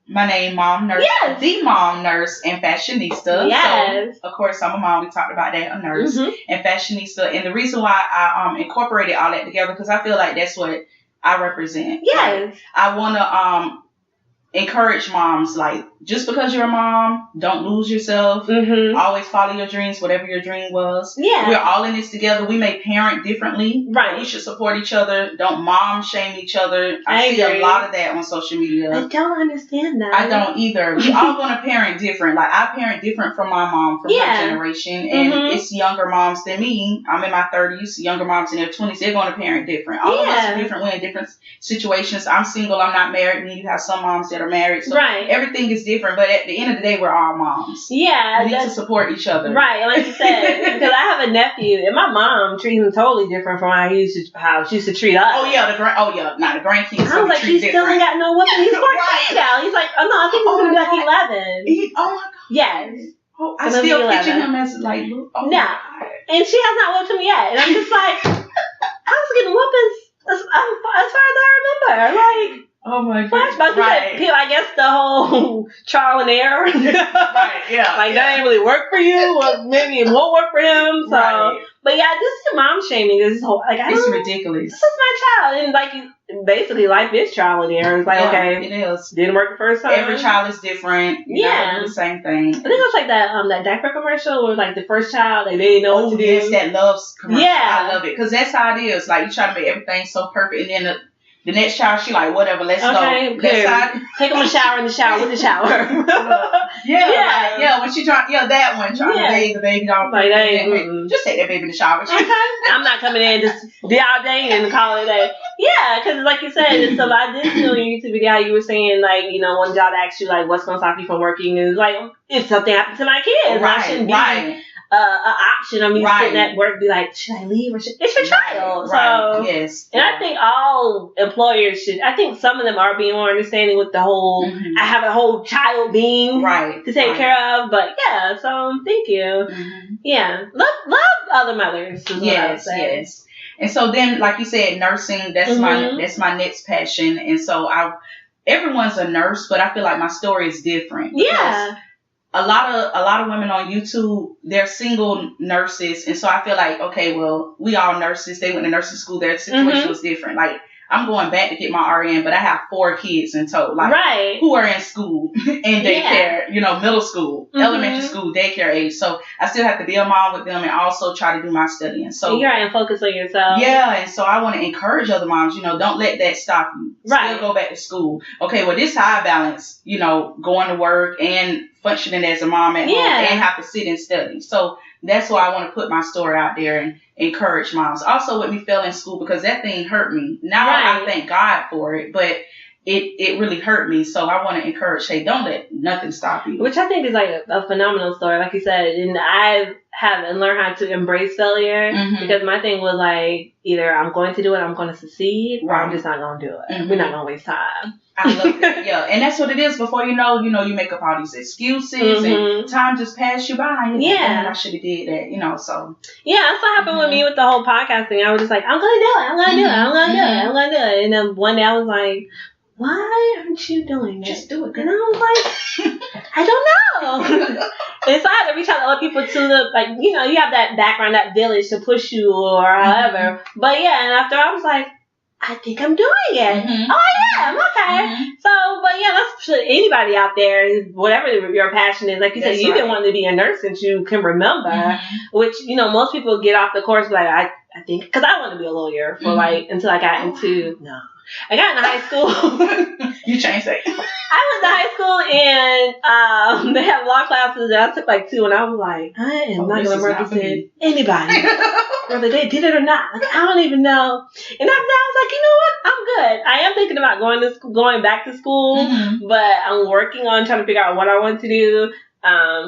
my name, Mom Nurse. Yes. The Mom Nurse and Fashionesta. Yes. So, of course, I'm a mom. We talked about that, a nurse and fashionista. And the reason why I incorporated all that together, because I feel like that's what I represent. Yes. Like, I want to encourage moms, like, just because you're a mom, don't lose yourself. Always follow your dreams, whatever your dream was. Yeah. We're all in this together. We may parent differently. Right. We should support each other. Don't mom shame each other. I see a lot of that on social media. I don't understand that. I don't either. We all going to parent different. Like, I parent different from my mom, from her generation. And it's younger moms than me. I'm in my 30s. Younger moms in their 20s. They're going to parent different. All of us are different. We're in different situations. I'm single. I'm not married. And you have some moms that are married. So everything is different, but at the end of the day, we're all moms. Yeah. We need to support each other. Right, like you said, because I have a nephew, and my mom treats him totally different from how she used to treat us. Oh, yeah, the grandkids. I was like, he still ain't got no weapon. He's 14 now. He's like, oh, no, I think he's going to be like 11. Oh, my God. Yes. Oh, I still picture him as, like, oh, no. And she has not whipped him yet. And I'm just like, I was getting whoopings as far as I remember. Like, oh my goodness. Right. I guess the whole trial and error. Right, yeah. Like, that ain't really work for you, or maybe it won't work for him. So, but yeah, this is mom shaming. This whole, like, it's ridiculous. This is my child. And, like, basically, life is trial and error. It's like, okay, it is. Didn't work the first time. Every child is different. You're not doing the same thing. I think it was like that diaper commercial where, like, the first child, like, they didn't know what to do. Yes, that loves commercial. Yeah. I love it. Because that's how it is. Like, you try to make everything so perfect, and then the next child, she like, whatever, let's go. Take them a shower in the shower with the shower. When she trying to bathe the baby dog. Like, just take that baby in the shower. I'm not coming in just be all day and call it a day. Yeah, because like you said, so I did see on your YouTube video how you were saying, like, you know, one job asked you, like, what's going to stop you from working? And it's like, if something happened to my kids, I shouldn't be an option. I mean, sitting at work, be like, should I leave or should? It's your child. So, yes. And I think all employers should. I think some of them are being more understanding with the whole. I have a whole child being to take care of. But yeah, so thank you. Yeah, love other mothers. Yes. And so then, like you said, nursing. That's my next passion. And so everyone's a nurse, but I feel like my story is different. Yeah. A lot of women on YouTube, they're single nurses, and so I feel like, okay, well, we all nurses. They went to nursing school. Their situation was different. Like, I'm going back to get my RN, but I have 4 kids in total, like right, who are in school, in daycare, middle school, elementary school, daycare age. So I still have to be a mom with them and also try to do my studying. So you're and focus on yourself. Yeah, and so I want to encourage other moms, don't let that stop you. Right. Still go back to school. Okay, well, this is how I balance, going to work and functioning as a mom at home and have to sit and study. So that's why I want to put my story out there and encourage moms. Also with me failing school, because that thing hurt me. Now I thank God for it, but it really hurt me. So I want to encourage, hey, don't let nothing stop you. Which I think is like a phenomenal story, like you said. And I haven't learned how to embrace failure because my thing was like, either I'm going to do it, I'm going to succeed, or I'm just not going to do it. We're not going to waste time. I love that. Yeah, and that's what it is. Before you know, you make up all these excuses and time just passed you by. Yeah, I should have did that. So yeah, that's what happened with me with the whole podcast thing. I was just like, I'm gonna do it, I'm gonna do it, I'm gonna do it, I'm gonna do it. And then one day I was like, why aren't you doing it? Just do it, girl. And I was like, I don't know. And so I had to reach out to other people too, you have that background, that village to push you or however. But yeah, and after I was like, I think I'm doing it. Oh yeah, I'm okay. So, but yeah, that's for anybody out there, whatever your passion is. Like you said, you've been wanting to be a nurse since you can remember, which, most people get off the course like, I think, because I wanted to be a lawyer for until I got into, I got into high school. You changed that. I went to high school and they had law classes and I took like 2 and I was like, I am not going to represent anybody, whether they did it or not. Like, I don't even know. And after that, I was like, you know what? I'm good. I am thinking about going back to school, but I'm working on trying to figure out what I want to do.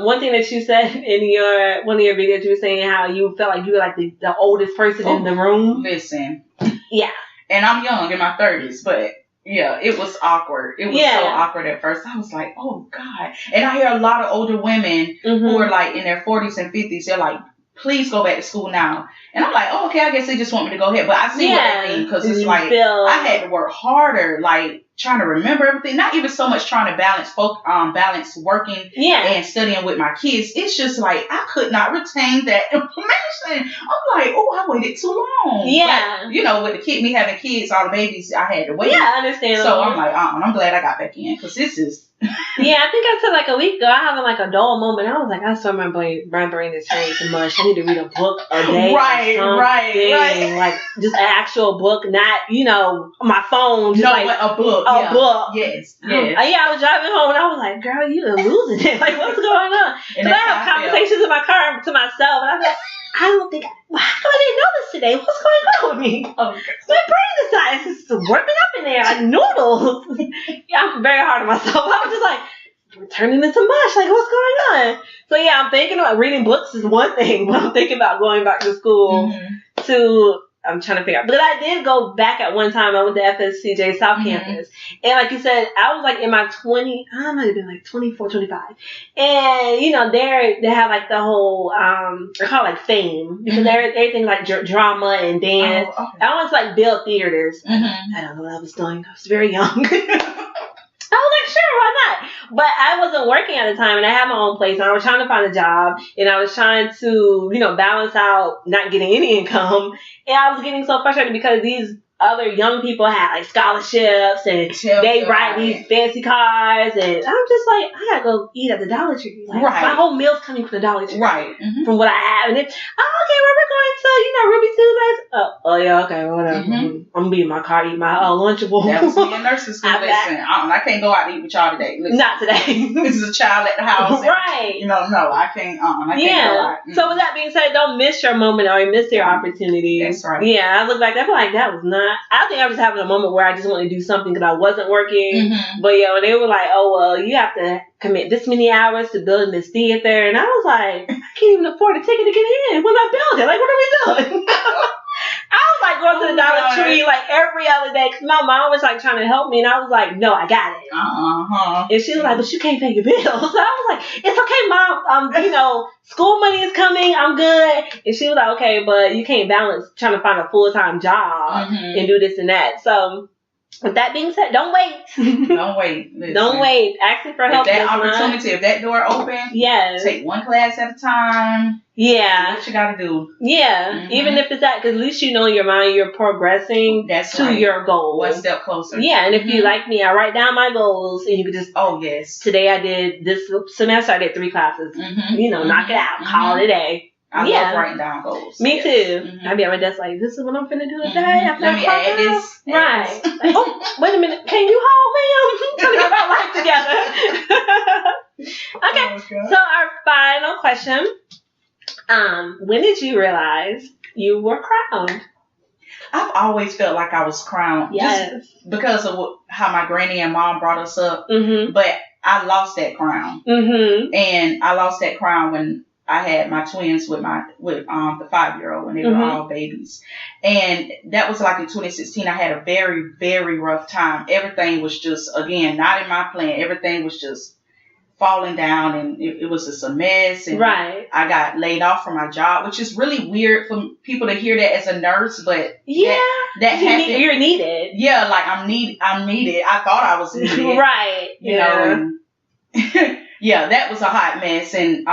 One thing that you said in one of your videos, you were saying how you felt like you were like the oldest person in the room. Listen. Yeah. And I'm young, in my 30s, but yeah, it was awkward. It was so awkward at first. I was like, oh God. And I hear a lot of older women who are like in their 40s and 50s. They're like, please go back to school now. And I'm like, oh, okay, I guess they just want me to go ahead. But I see what they mean, because it's like, I had to work harder, like trying to remember everything. Not even so much trying to balance working and studying with my kids. It's just like, I could not retain that information. I'm like, oh, I waited too long. Yeah. But, with me having kids, all the babies, I had to wait. Yeah, I understand. So I'm like, I'm glad I got back in, because this is... Yeah, I think I said like a week ago, I having like a dull moment. I was like, I saw my brain is turning too much. I need to read a book a day. Right. Like just an actual book, not, my phone. Just a book. A book. Yes. I was driving home and I was like, girl, you are losing it. Like, what's going on? Because I have conversations in my car to myself and I'm like, I don't think, how come I didn't know this today? What's going on with me? Oh, my brain decides it's warping up in there like noodles. I'm very hard on myself. I was just like, we're turning into mush. Like, what's going on? So yeah, I'm thinking about reading books is one thing, but I'm thinking about going back to school I'm trying to figure out. But I did go back at one time. I went to FSCJ South Campus. And like you said, I was like in my I might have been like 24, 25. And, there they have like the whole, they call it like fame. Because everything like drama and dance. Oh, okay. I wanted to like build theaters. I don't know what I was doing. I was very young. I was like, sure, why not? But I wasn't working at the time, and I had my own place, and I was trying to find a job, and I was trying to, balance out not getting any income, and I was getting so frustrated because these other young people had like scholarships, and they ride these fancy cars, and I'm just like, I gotta go eat at the Dollar Tree. Like, my whole meal's coming from the Dollar Tree, from what I have, and then, okay, where we're going to, Ruby Tuesdays. Oh yeah, okay, whatever. I'm gonna be in my car, eat my Lunchable. That was me in nursing school. Listen, I can't go out to eat with y'all today. Listen, not today. This is a child at the house. Right. No, I can't. I can't go out. So with that being said, don't miss your moment or miss your opportunity. That's right. Yeah, I look back, I feel like that was not. I think I was having a moment where I just wanted to do something because I wasn't working. But yeah, when they were like, oh well, you have to commit this many hours to building this theater, and I was like, I can't even afford a ticket to get in when I build it. Like, what are we doing? I was like going to the Dollar Tree like every other day because my mom was like trying to help me, and I was like, no, I got it. And she was like, but you can't pay your bills. So I was like, it's okay, Mom. School money is coming. I'm good. And she was like, okay, but you can't balance trying to find a full-time job and do this and that. So With that being said, don't wait. Don't wait. Listen. Don't wait. Asking for help. If that opportunity, if that door open, yes. Take one class at a time. Yeah. Do what you gotta do. Yeah. Mm-hmm. Even if it's that, because at least you know in your mind you're progressing to your goal. One step closer. Yeah. And if you like me, I write down my goals and you can just. Oh yes. Today I did this semester. I did 3 classes. You know, knock it out. Call it a day. I love writing down goals. Me too. I'd be at my desk like, this is what I'm finna do today. Let me add this. Right. Like, oh, wait a minute. Can you hold me? I'm trying to get my life together. Okay. So our final question. When did you realize you were crowned? I've always felt like I was crowned. Yes. Just because of how my granny and mom brought us up. But I lost that crown. And I lost that crown when I had my twins with the 5-year-old when they were all babies. And that was like in 2016. I had a very, very rough time. Everything was just, again, not in my plan. Everything was just falling down and it was just a mess. And I got laid off from my job, which is really weird for people to hear that as a nurse, but that happened. You're needed. Yeah, like I'm needed. I thought I was needed. You know, and yeah, that was a hot mess. And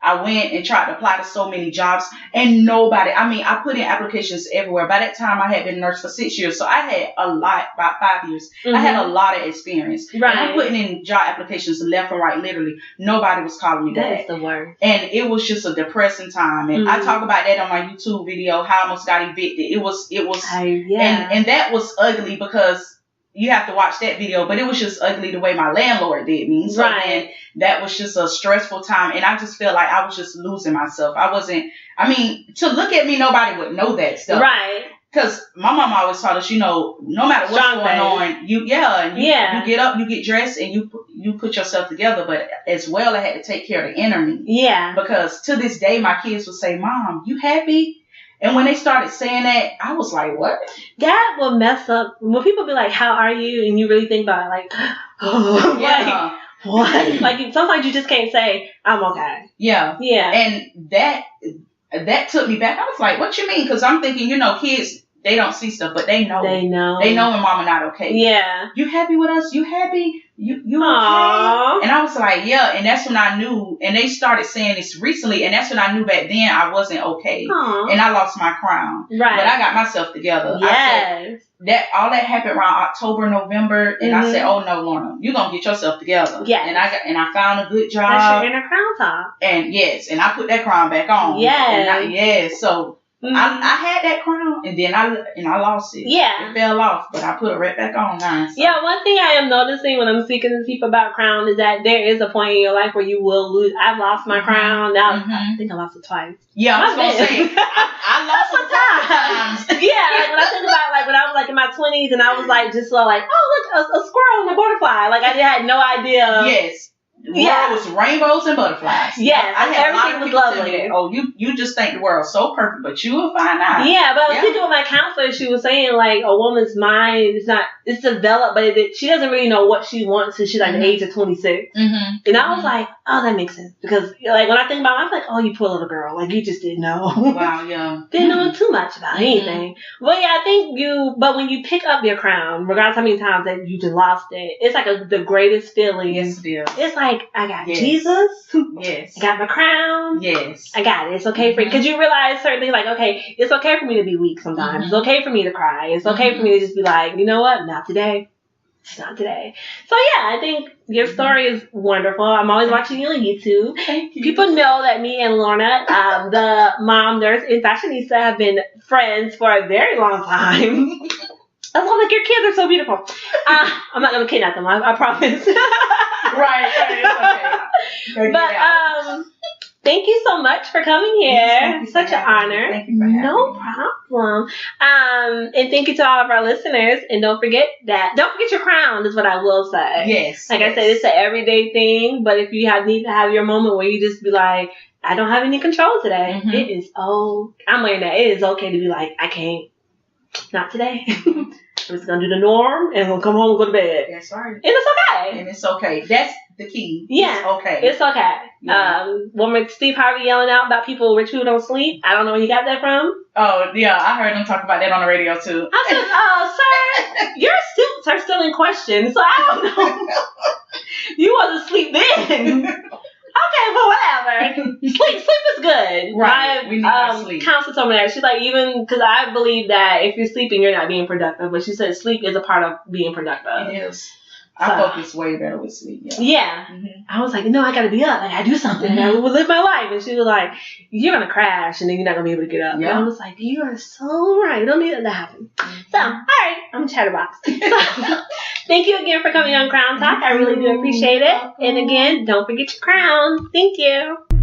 I went and tried to apply to so many jobs and nobody, I put in applications everywhere. By that time I had been a nurse for 6 years. So I had a lot, about 5 years. I had a lot of experience. And I'm putting in job applications left and right, literally. Nobody was calling me back. That's the worst. And it was just a depressing time. And I talk about that on my YouTube video, how I almost got evicted. It was, and that was ugly because you have to watch that video, but it was just ugly the way my landlord did me. So then that was just a stressful time. And I just felt like I was just losing myself. To look at me, nobody would know that stuff. Because my mom always taught us, no matter what's going on, you get up, you get dressed, and you put yourself together. But as well, I had to take care of the inner me. Yeah. Because to this day, my kids would say, "Mom, you happy?" And when they started saying that, I was like, what? That will mess up. When people be like, how are you? And you really think about it, like, oh, like, what? Like, sometimes you just can't say, I'm okay. Yeah. Yeah. And that took me back. I was like, what you mean? Because I'm thinking, kids, they don't see stuff, but they know. They know when mama not okay. Yeah. You happy with us? You happy? You okay? And I was like, yeah. And that's when I knew. And they started saying this recently. And that's when I knew back then I wasn't okay. Aww. And I lost my crown. Right. But I got myself together. Yes. All that happened around October, November. And I said, oh no, Lorna, you're going to get yourself together. Yeah. And I found a good job. That's your inner crown top. And yes. And I put that crown back on. Yes. So. I had that crown and then I lost it. Yeah. It fell off, but I put it right back on now. So. Yeah, one thing I am noticing when I'm speaking to people about crown is that there is a point in your life where you will lose. I've lost my crown. Now I think I lost it twice. Yeah, I was going to say, I lost it times. Yeah, like when I think about when I was like in my 20s and I was like just so like, oh look, a squirrel and a butterfly. Like I had no idea. Yes. The world was rainbows and butterflies. Yes, everything was lovely. Oh, you just think the world's so perfect, but you will find out. Yeah, but I was thinking with my counselor, she was saying like a woman's mind it's developed, but she doesn't really know what she wants since she's like the age of 26. And I was like, oh, that makes sense because like when I think about it, I'm like, oh, you poor little girl, like you just didn't know. Wow, yeah, didn't know too much about anything. But yeah, I think but when you pick up your crown, regardless how many times that you just lost it, it's like the greatest feeling. Yes, it is. It's like I got Jesus. Yes. I got my crown. Yes. I got it. It's okay for because you realize certain things like, okay, it's okay for me to be weak sometimes. It's okay for me to cry. It's okay for me to just be like, you know what? Not today. It's not today. So yeah, I think your story is wonderful. I'm always watching you on YouTube. Thank you. People know that me and Lorna, the mom, nurse, and fashionista have been friends for a very long time. I love like your kids are so beautiful. I'm not gonna kidnap them. I promise. Right. It's okay. But thank you so much for coming here. Yes, such an honor. Thank you for having me. Problem. And thank you to all of our listeners. And don't forget your crown is what I will say. Yes. Like I said, it's an everyday thing. But if you need to have your moment where you just be like, I don't have any control today. It is I'm wearing that. It is okay to be like, I can't. Not today. I'm just going to do the norm and we'll come home and go to bed. That's right. And it's okay. And it's okay. That's the key. Yeah. It's okay. It's okay. Yeah. When Steve Harvey yelling out about rich people don't sleep, I don't know where he got that from. Oh, yeah. I heard him talk about that on the radio, too. I said, sir, your suits are still in question, so I don't know. You wasn't asleep then. Okay, well, whatever. Sleep is good. Right. We need our sleep. Counselor told me that. She's like, even, because I believe that if you're sleeping, you're not being productive. But she said sleep is a part of being productive. It is. I focus way better with sleep. Yeah. I was like, no, I got to be up. I got to do something. I will live my life. And she was like, you're going to crash and then you're not going to be able to get up. Yeah. And I was like, you are so right. You don't need that to happen. So, all right. I'm a chatterbox. So, thank you again for coming on Crown Talk. I really do appreciate it. And again, don't forget your crown. Thank you.